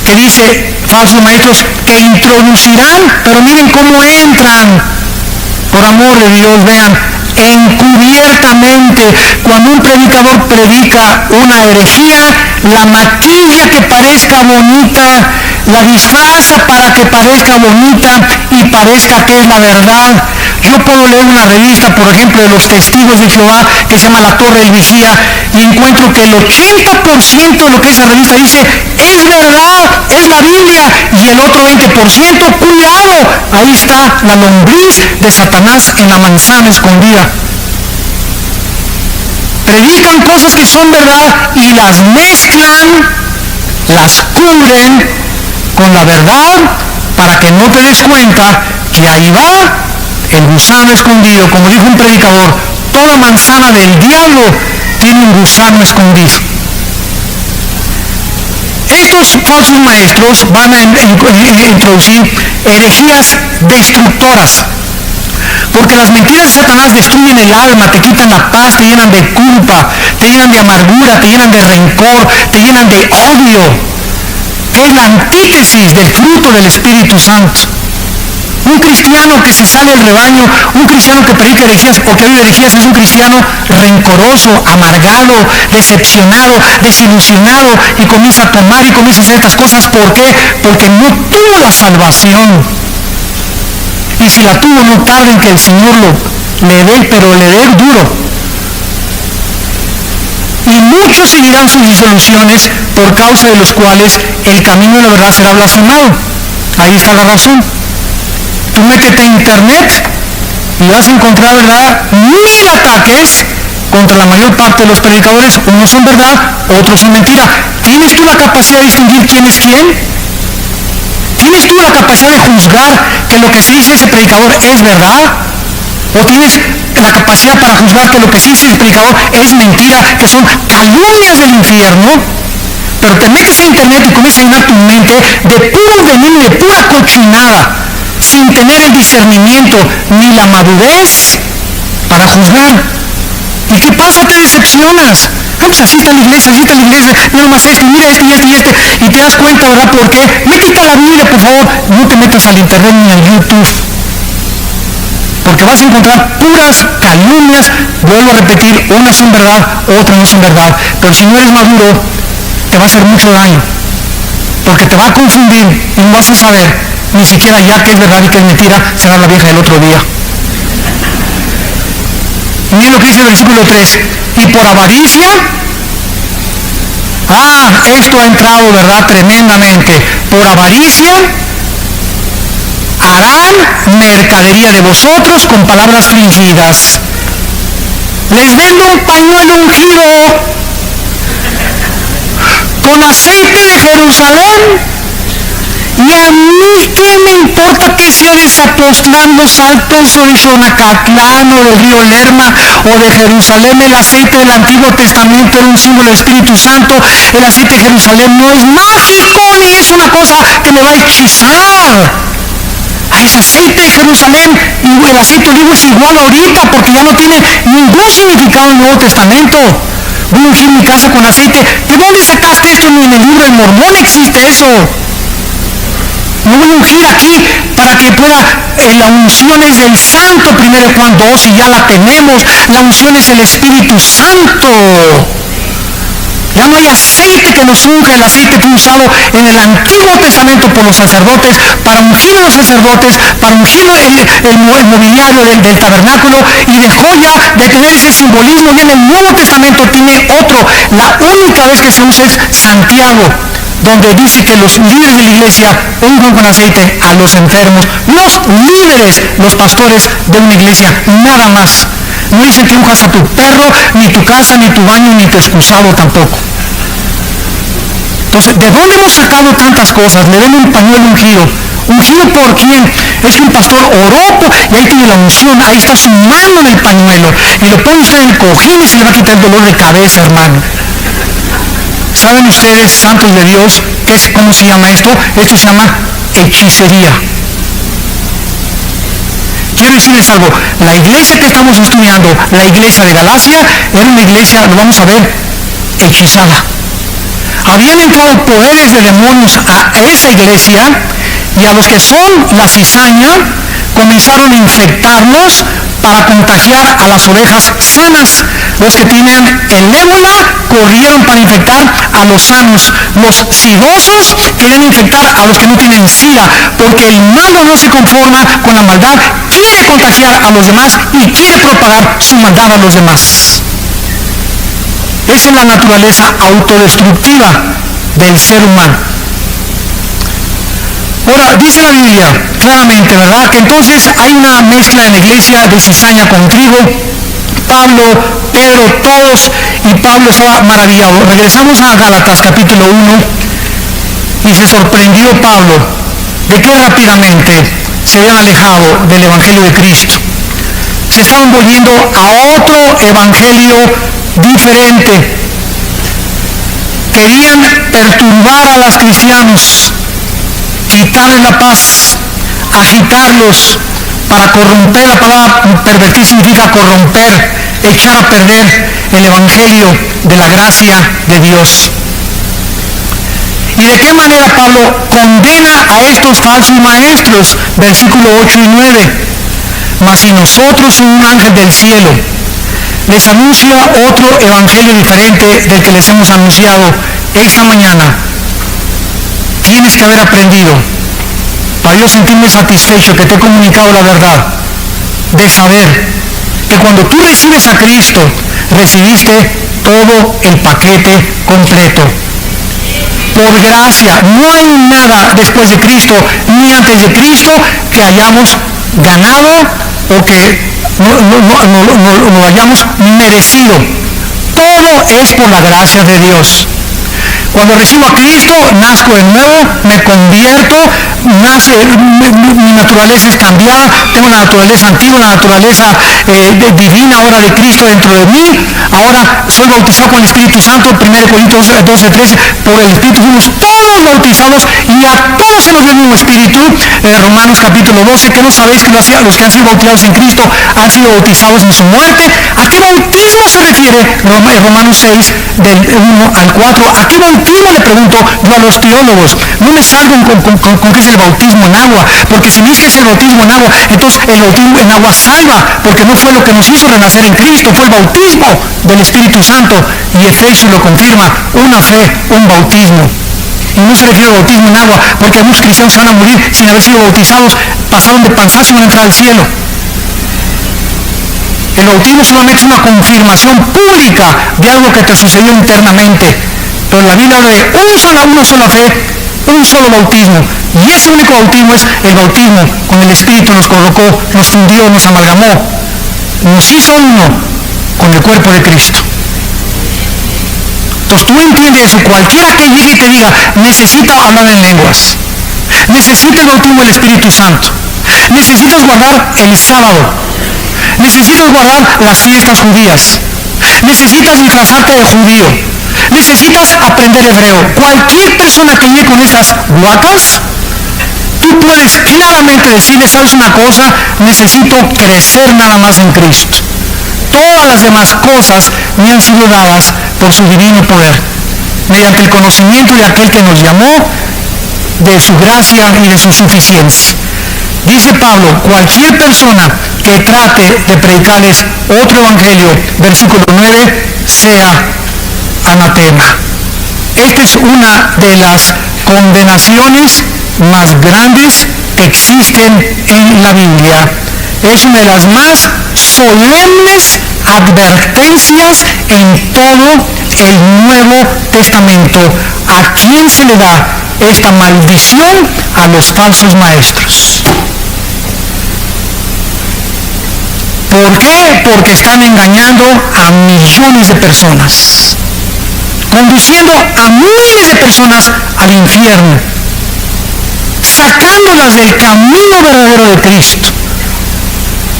que dice falsos maestros que introducirán, pero miren cómo entran, por amor de Dios, vean, encubiertamente. Cuando un predicador predica una herejía, la maquilla que parezca bonita, la disfraza para que parezca bonita y parezca que es la verdad. Yo puedo leer una revista, por ejemplo, de los Testigos de Jehová, que se llama La Torre del Vigía, y encuentro que el 80% de lo que esa revista dice es verdad, es la Biblia, y el otro 20%, cuidado, ahí está la lombriz de Satanás en la manzana escondida. Predican cosas que son verdad y las mezclan, las cubren con la verdad para que no te des cuenta que ahí va el gusano escondido. Como dijo un predicador, toda manzana del diablo tiene un gusano escondido. Estos falsos maestros van a introducir herejías destructoras, porque las mentiras de Satanás destruyen el alma, te quitan la paz, te llenan de culpa, te llenan de amargura, te llenan de rencor, te llenan de odio, que es la antítesis del fruto del Espíritu Santo. Un cristiano que se sale del rebaño, un cristiano que predica herejías o que vive herejías, es un cristiano rencoroso, amargado, decepcionado, desilusionado, y comienza a tomar y comienza a hacer estas cosas. ¿Por qué? Porque no tuvo la salvación. Y si la tuvo, no tarda en que el Señor le dé, pero le dé duro. Y muchos seguirán sus disoluciones, por causa de los cuales el camino de la verdad será blasfemado. Ahí está la razón. Tú métete a internet y vas a encontrar, ¿verdad?, 1000 ataques contra la mayor parte de los predicadores. Unos son verdad, otros son mentira. ¿Tienes tú la capacidad de distinguir quién es quién? ¿Tienes tú la capacidad de juzgar que lo que se dice ese predicador es verdad? o tienes la capacidad para juzgar que lo que se dice el predicador es mentira, que son calumnias del infierno, pero te metes a internet y comienzas a llenar tu mente de puro veneno y de pura cochinada, sin tener el discernimiento ni la madurez para juzgar. ¿Y qué pasa? Te decepcionas. Ah, pues así está la iglesia, nada más esto, mira este y este y este, y te das cuenta, ¿verdad? ¿Por qué? Métete a la Biblia, por favor, no te metas al internet ni al YouTube, porque vas a encontrar puras calumnias. Vuelvo a repetir, unas son verdad, otras no son verdad, pero si no eres maduro, te va a hacer mucho daño, porque te va a confundir y no vas a saber ni siquiera ya qué es verdad y qué es mentira, será la vieja del otro día. Miren lo que dice el versículo 3, y por avaricia, esto ha entrado, ¿verdad?, tremendamente. Por avaricia harán mercadería de vosotros con palabras fingidas. Les vendo un pañuelo ungido con aceite de Jerusalén, y a mí qué me importa que sea de Zapotlán, Los Altos, o de Xonacatlán, o del río Lerma, o de Jerusalén. El aceite del Antiguo Testamento era un símbolo del Espíritu Santo. El aceite de Jerusalén no es mágico ni es una cosa que me va a hechizar. Es aceite de Jerusalén, y el aceite de olivo es igual ahorita, porque ya no tiene ningún significado en el Nuevo Testamento. Voy a ungir mi casa con aceite. ¿De dónde sacaste esto? Ni en el libro del Mormón existe eso. No voy a ungir aquí para que pueda, la unción es del Santo, 1 Juan 2, y ya la tenemos. La unción es el Espíritu Santo. Ya no hay aceite que nos unja, el aceite que fue usado en el Antiguo Testamento por los sacerdotes, para ungir a los sacerdotes, para ungir el mobiliario del tabernáculo, y dejó ya de tener ese simbolismo, y en el Nuevo Testamento tiene otro. La única vez que se usa es Santiago, donde dice que los líderes de la iglesia unjan con aceite a los enfermos. Los líderes, los pastores de una iglesia, nada más. No dicen que unjas a tu perro, ni tu casa, ni tu baño, ni tu excusado tampoco. Entonces, ¿de dónde hemos sacado tantas cosas? Le den un pañuelo ungido. ¿Ungido por quién? Es que un pastor oró y ahí tiene la unción, ahí está su mano en el pañuelo, y lo pone usted en el cojín y se le va a quitar el dolor de cabeza, hermano. ¿Saben ustedes, santos de Dios, cómo se llama esto? Esto se llama hechicería. Quiero decirles algo, la iglesia que estamos estudiando, la iglesia de Galacia, era una iglesia, lo vamos a ver, hechizada. Habían entrado poderes de demonios a esa iglesia, y a los que son la cizaña comenzaron a infectarlos para contagiar a las ovejas sanas. Los que tienen el ébola corrieron para infectar a los sanos. Los sidosos querían infectar a los que no tienen sida, porque el malo no se conforma con la maldad, quiere contagiar a los demás y quiere propagar su maldad a los demás. Esa es la naturaleza autodestructiva del ser humano. Ahora, dice la Biblia claramente, ¿verdad?, que entonces hay una mezcla en la iglesia de cizaña con trigo. Pablo, Pedro, todos, y Pablo estaba maravillado. Regresamos a Gálatas capítulo 1, y se sorprendió Pablo de que rápidamente se habían alejado del evangelio de Cristo. Se estaban volviendo a otro evangelio diferente. Querían perturbar a los cristianos, quitarles la paz, agitarlos para corromper. La palabra pervertir significa corromper, echar a perder el evangelio de la gracia de Dios. ¿Y de qué manera Pablo condena a estos falsos maestros? Versículo 8 y 9. Mas si nosotros, un ángel del cielo, les anuncia otro evangelio diferente del que les hemos anunciado esta mañana, tienes que haber aprendido, para yo sentirme satisfecho que te he comunicado la verdad, de saber que cuando tú recibes a Cristo, recibiste todo el paquete completo. Por gracia, no hay nada después de Cristo ni antes de Cristo que hayamos ganado o que no hayamos merecido. Todo es por la gracia de Dios. Cuando recibo a Cristo, nazco de nuevo, me convierto, mi naturaleza es cambiada, tengo la naturaleza antigua, la naturaleza divina ahora de Cristo dentro de mí. Ahora soy bautizado con el Espíritu Santo, 1 Corintios 12, 13, por el Espíritu fuimos todos bautizados y a todos se nos dio el mismo Espíritu. Romanos capítulo 12, que no sabéis que los que han sido bautizados en Cristo han sido bautizados en su muerte. ¿A qué bautismo se refiere? Romanos 6, del 1 al 4. ¿A qué bautismo, le pregunto yo a los teólogos? No me salgan con que es el bautismo en agua, porque si dice que es el bautismo en agua, entonces el bautismo en agua salva, porque no fue lo que nos hizo renacer en Cristo, fue el bautismo del Espíritu Santo, y Efesios lo confirma, una fe, un bautismo. Y no se refiere al bautismo en agua, porque muchos cristianos se van a morir sin haber sido bautizados, pasaron de panzazo y van a entrar al cielo. El bautismo solamente es una confirmación pública de algo que te sucedió internamente. Pero la Biblia habla de una sola fe, un solo bautismo. Y ese único bautismo es el bautismo con el Espíritu, nos colocó, nos fundió, nos amalgamó. Nos hizo uno con el cuerpo de Cristo. Entonces tú entiendes eso. Cualquiera que llegue y te diga, necesita hablar en lenguas, necesita el bautismo del Espíritu Santo, necesitas guardar el sábado, necesitas guardar las fiestas judías, necesitas disfrazarte de judío, necesitas aprender hebreo. Cualquier persona que llegue con esas guacas, tú puedes claramente decirle, ¿sabes una cosa? Necesito crecer nada más en Cristo. Todas las demás cosas me han sido dadas por su divino poder, mediante el conocimiento de aquel que nos llamó, de su gracia y de su suficiencia. Dice Pablo, cualquier persona que trate de predicarles otro evangelio, versículo 9, sea anatema. Esta es una de las condenaciones más grandes que existen en la Biblia. Es una de las más solemnes advertencias en todo el Nuevo Testamento. ¿A quién se le da esta maldición? A los falsos maestros. ¿Por qué? Porque están engañando a millones de personas, conduciendo a miles de personas al infierno, sacándolas del camino verdadero de Cristo.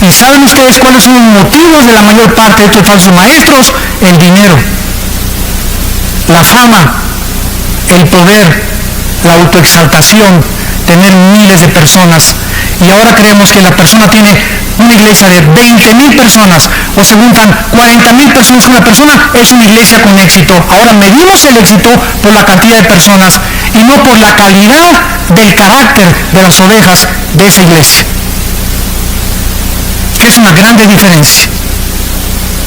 ¿Y saben ustedes cuáles son los motivos de la mayor parte de estos falsos maestros? El dinero, la fama, el poder, la autoexaltación, tener miles de personas. Y ahora creemos que la persona tiene una iglesia de 20,000 personas o se juntan 40,000 personas. Una persona es una iglesia con éxito. Ahora medimos el éxito por la cantidad de personas y no por la calidad del carácter de las ovejas de esa iglesia. Que es una grande diferencia.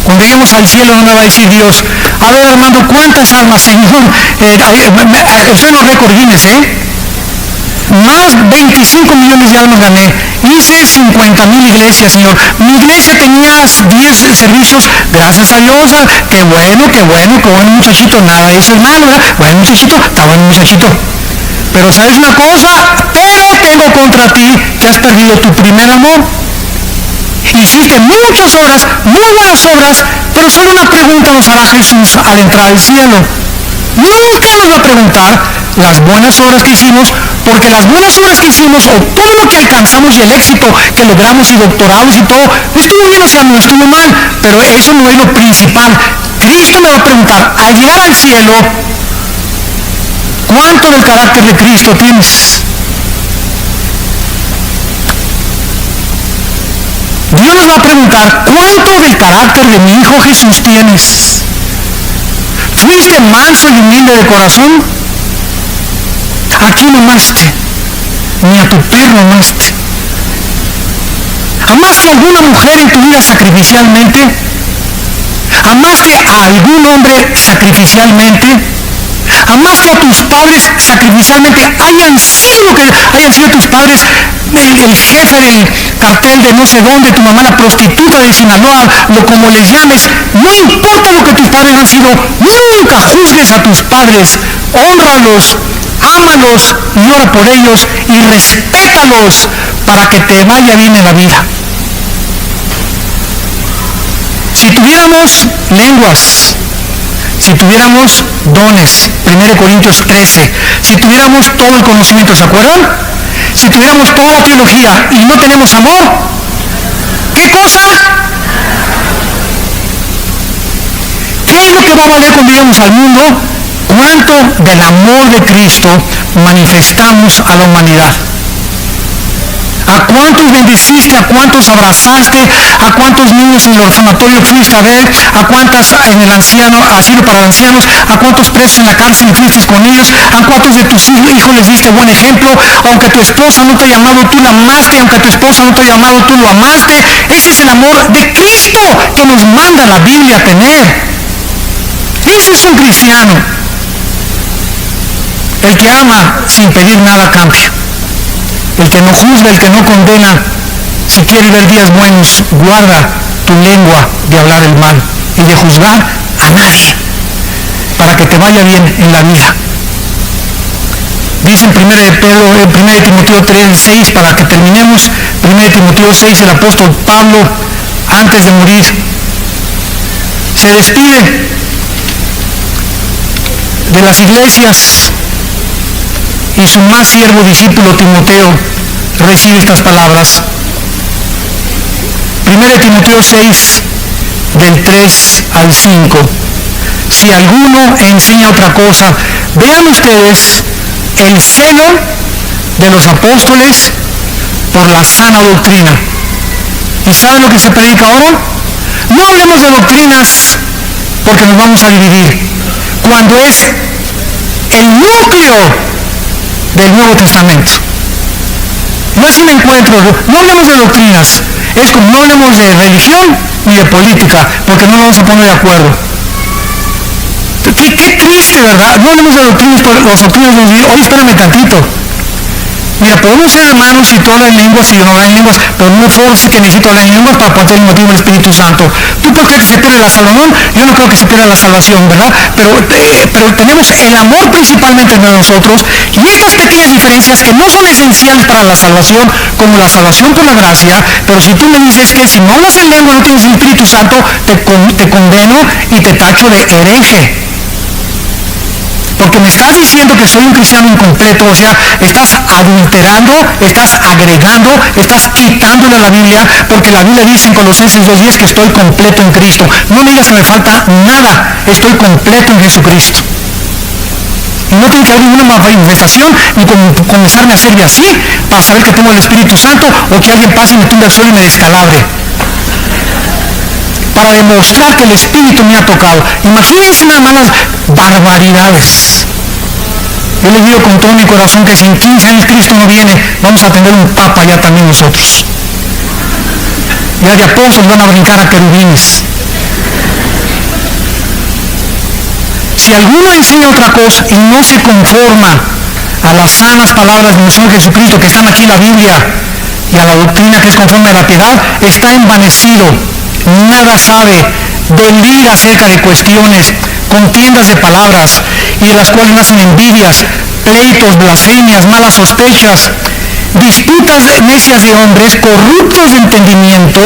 Cuando lleguemos al cielo no me va a decir Dios, a ver Armando, ¿cuántas almas, Señor? Usted no récord Guinness, Más 25 millones de almas gané. Hice 50,000 iglesias, Señor. Mi iglesia tenía 10 servicios. Gracias a Dios. Qué bueno muchachito. Nada de eso, hermano. Bueno muchachito, está bueno muchachito. Pero ¿sabes una cosa? Pero tengo contra ti que has perdido tu primer amor. Hiciste muchas obras, muy buenas obras, pero solo una pregunta nos hará Jesús al entrar al cielo. Nunca nos va a preguntar las buenas obras que hicimos, porque las buenas obras que hicimos o todo lo que alcanzamos y el éxito que logramos y doctorados y todo, estuvo bien, o sea, no estuvo mal, pero eso no es lo principal. Cristo me va a preguntar, al llegar al cielo, ¿cuánto del carácter de Cristo tienes? Dios nos va a preguntar, ¿cuánto del carácter de mi Hijo Jesús tienes? ¿Fuiste manso y humilde de corazón? ¿A quién amaste? Ni a tu perro amaste. ¿Amaste a alguna mujer en tu vida sacrificialmente? ¿Amaste a algún hombre sacrificialmente? ¿Amaste a tus padres sacrificialmente? Hayan sido tus padres el jefe del cartel de no sé dónde, tu mamá la prostituta de Sinaloa, como les llames, no importa lo que tus padres han sido, nunca juzgues a tus padres, hónralos, ámalos y ora por ellos y respétalos para que te vaya bien en la vida. Si tuviéramos lenguas, si tuviéramos dones, 1 Corintios 13, si tuviéramos todo el conocimiento, ¿se acuerdan? Si tuviéramos toda la teología y no tenemos amor, ¿qué cosa? ¿Qué es lo que va a valer cuando lleguemos al mundo? ¿Cuánto del amor de Cristo manifestamos a la humanidad? ¿A cuántos bendeciste? ¿A cuántos abrazaste? ¿A cuántos niños en el orfanatorio fuiste a ver? ¿A cuántas en el asilo para ancianos? ¿A cuántos presos en la cárcel fuiste con ellos? ¿A cuántos de tus hijos les diste buen ejemplo? Aunque tu esposa no te ha llamado, tú la amaste. Aunque tu esposa no te ha llamado, tú lo amaste. Ese es el amor de Cristo que nos manda la Biblia a tener. Ese es un cristiano. El que ama sin pedir nada a cambio. El que no juzga, el que no condena. Si quiere ver días buenos, guarda tu lengua de hablar el mal y de juzgar a nadie, para que te vaya bien en la vida. Dice en 1 Timoteo 3:6, para que terminemos, 1 Timoteo 6, el apóstol Pablo, antes de morir, se despide de las iglesias y su más siervo discípulo Timoteo recibe estas palabras. 1 Timoteo 6, del 3 al 5. Si alguno enseña otra cosa, vean ustedes el celo de los apóstoles por la sana doctrina. ¿Y saben lo que se predica ahora? No hablemos de doctrinas porque nos vamos a dividir, cuando es el núcleo del Nuevo Testamento. No es un encuentro, no hablemos de doctrinas, es como no hablemos de religión ni de política, porque no nos vamos a poner de acuerdo. Qué triste, ¿verdad? No hablemos de doctrinas, porque las doctrinas nos dicen, oye, espérame tantito. Mira, podemos ser hermanos y tú hablas en lenguas y yo no hablo en lenguas, pero no force que necesito hablar en lenguas para poder tener el motivo del Espíritu Santo. ¿Tú por qué se pierde la salvación? Yo no creo que se pierda la salvación, ¿verdad? Pero tenemos el amor principalmente entre nosotros y estas pequeñas diferencias que no son esenciales para la salvación, como la salvación por la gracia, pero si tú me dices que si no hablas en lengua no tienes el Espíritu Santo, te condeno y te tacho de hereje. Porque me estás diciendo que soy un cristiano incompleto, o sea, estás adulterando, estás agregando, estás quitándole a la Biblia, porque la Biblia dice en Colosenses 2:10 que estoy completo en Cristo. No me digas que me falta nada, estoy completo en Jesucristo. Y no tiene que haber ninguna manifestación, ni comenzarme a hacerme así, para saber que tengo el Espíritu Santo, o que alguien pase y me tumbe al suelo y me descalabre. Para demostrar que el Espíritu me ha tocado. Imagínense nada más las barbaridades. Yo les digo con todo mi corazón que si en 15 años Cristo no viene, vamos a tener un papa ya también nosotros. Ya de apóstoles van a brincar a querubines. Si alguno enseña otra cosa y no se conforma a las sanas palabras de nuestro Señor Jesucristo que están aquí en la Biblia y a la doctrina que es conforme a la piedad, está envanecido. Nada sabe, delira acerca de cuestiones, contiendas de palabras, y de las cuales nacen envidias, pleitos, blasfemias, malas sospechas, disputas necias de hombres, corruptos de entendimiento,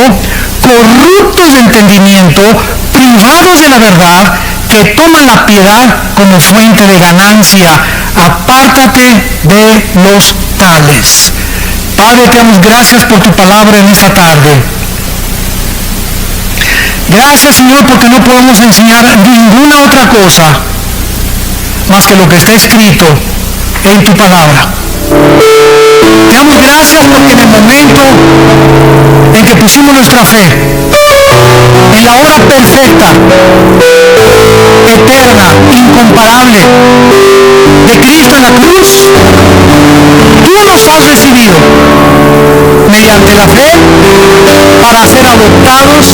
privados de la verdad, que toman la piedad como fuente de ganancia. Apártate de los tales. Padre, te damos gracias por tu palabra en esta tarde. Gracias, Señor, porque no podemos enseñar ninguna otra cosa más que lo que está escrito en tu palabra. Te damos gracias porque en el momento en que pusimos nuestra fe en la obra perfecta, eterna, incomparable de Cristo en la cruz, tú nos has recibido mediante la fe para ser adoptados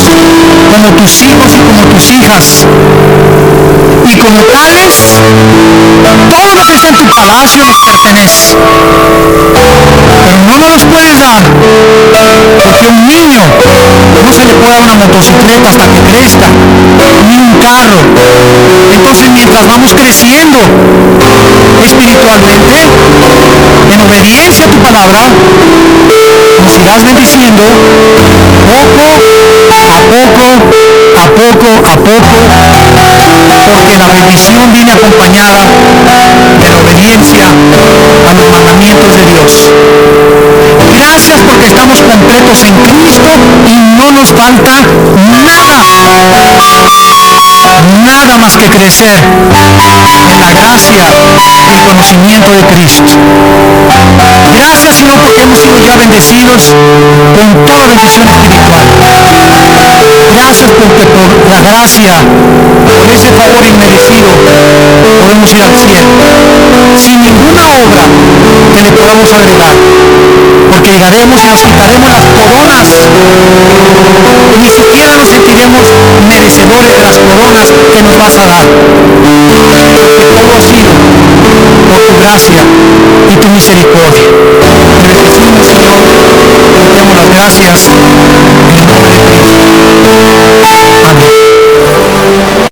como tus hijos y como tus hijas, y como tales todo lo que está en tu palacio nos pertenece, pero no nos los puedes dar porque un niño no se le puede dar una motocicleta hasta que crezca, ni un carro. Entonces mientras vamos creciendo espiritualmente en obediencia a tu palabra, nos irás bendiciendo poco a poco, porque porque la bendición viene acompañada de la obediencia a los mandamientos de Dios. Gracias porque estamos completos en Cristo y no nos falta nada más que crecer en la gracia y el conocimiento de Cristo. Gracias, Señor, porque hemos sido ya bendecidos con toda bendición espiritual. Gracias porque por la gracia, por ese favor inmerecido, podemos ir al cielo sin ninguna obra que le podamos agregar, porque llegaremos y nos quitaremos las coronas y ni siquiera nos sentiremos merecedores de las coronas que nos vas a dar, porque todo ha sido por tu gracia y tu misericordia. Te bendecimos, Señor, y te damos las gracias en el nombre de Cristo. Amén.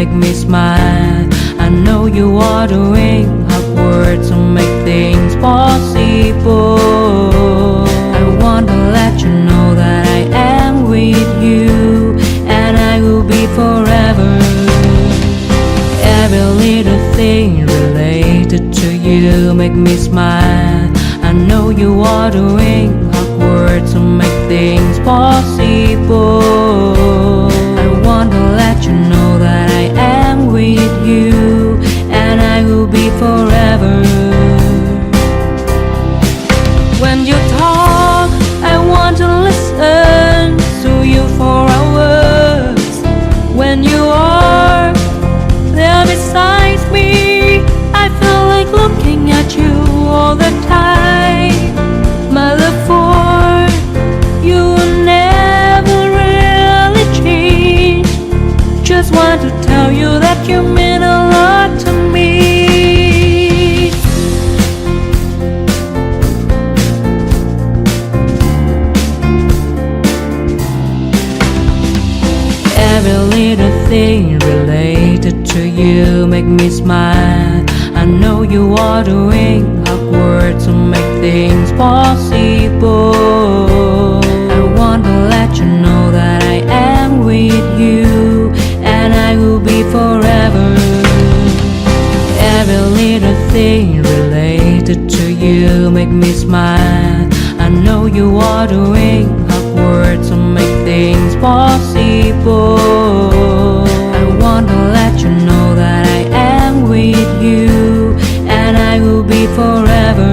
make me smile. I know you are doing hard work to make things possible. I want to let you know that I am with you, and I will be forever. Every little thing related to you make me smile. I know you are doing hard work to make things possible. I want to let you know that I am with you, and I will be forever. When you talk, I want to listen to you for hours. When you are there beside me, I feel like looking at you all the time. My love for you will never really change. Just want to tell you that you mean a lot to me. Every little thing related to you make me smile. I know you are doing hard work to make things possible. I want to let you know that I am with you, and I will be forever. Every little thing related to you make me smile. I know you are doing hard work to make things possible. I want to let you know that I am with you, and I will be forever.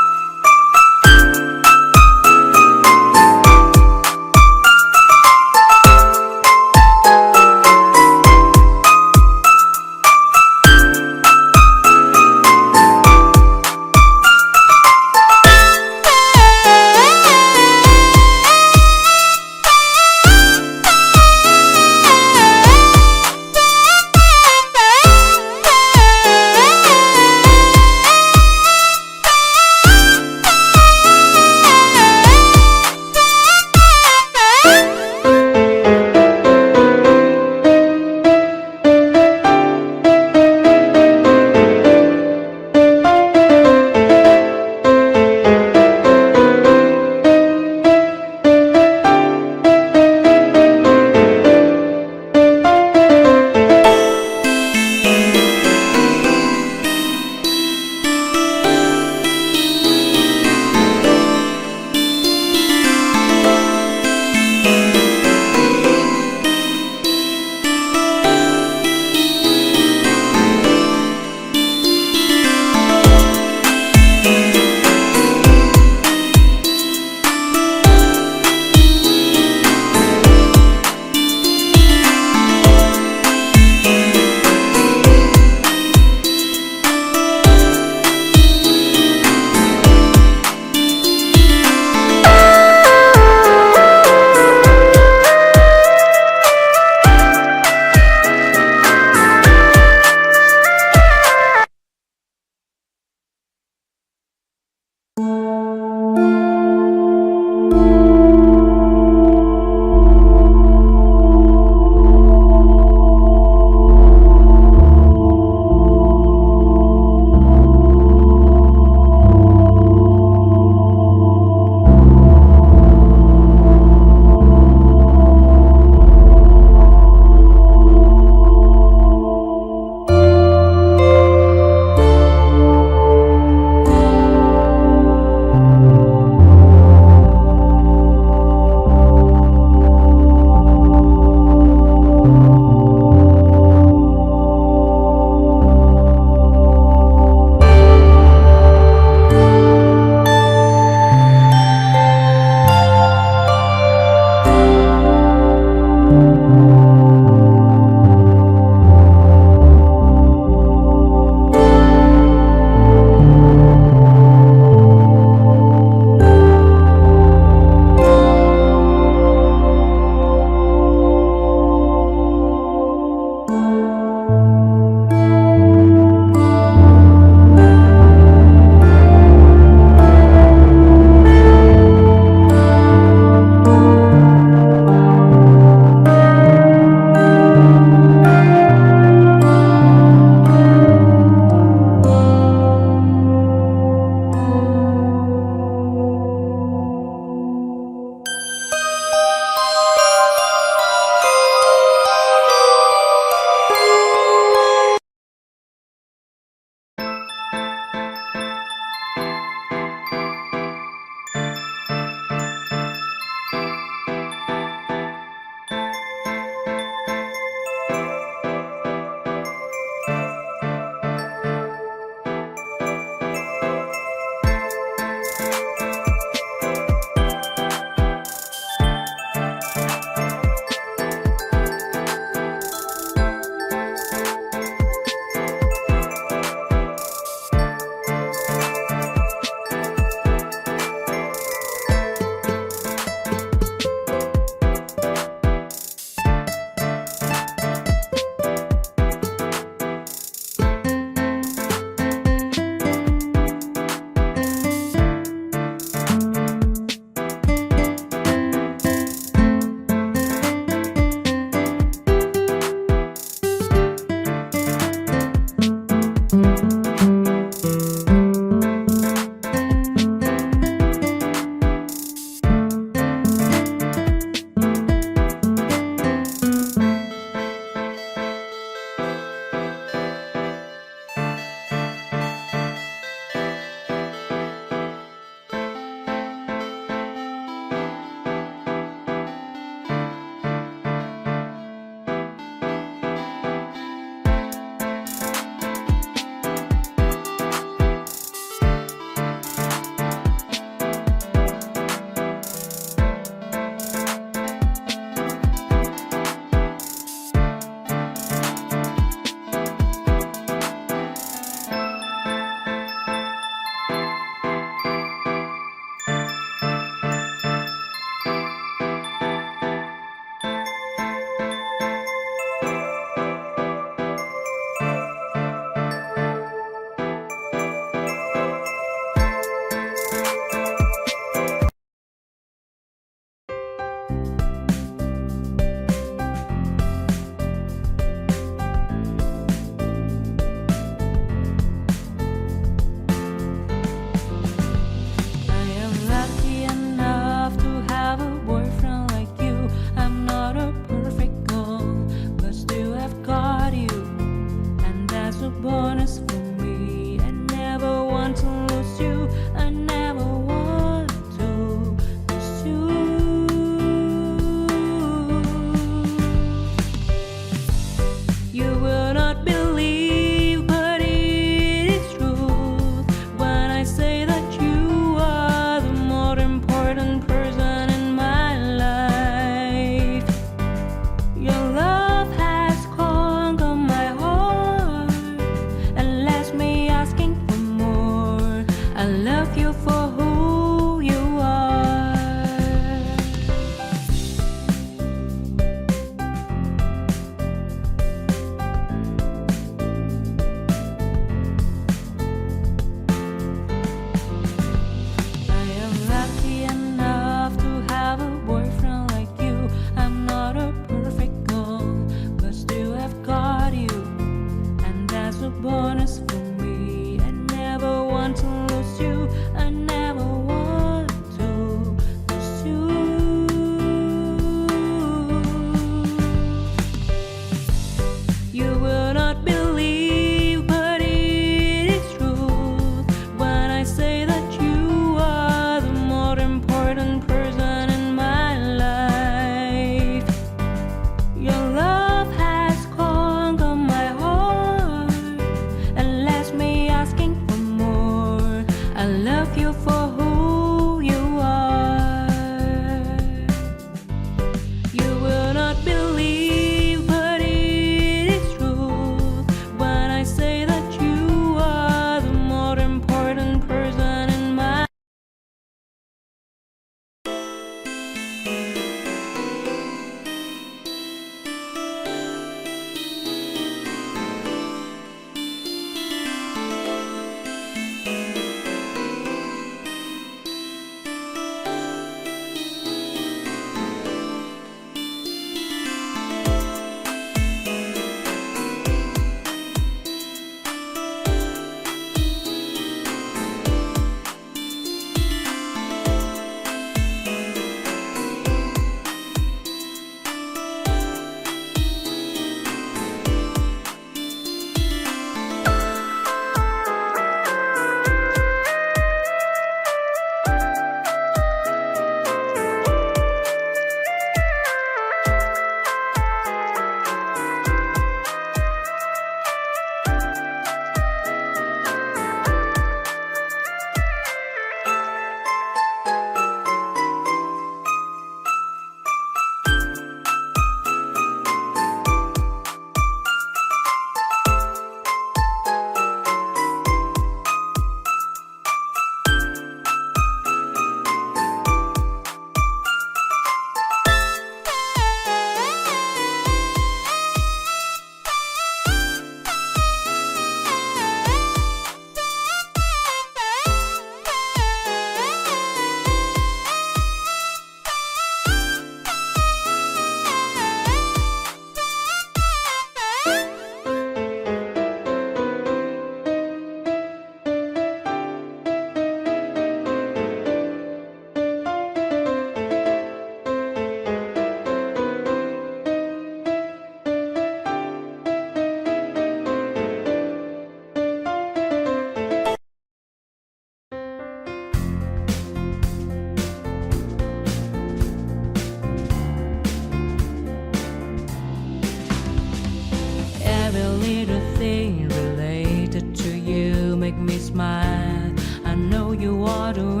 little thing related to you make me smile. I know you are the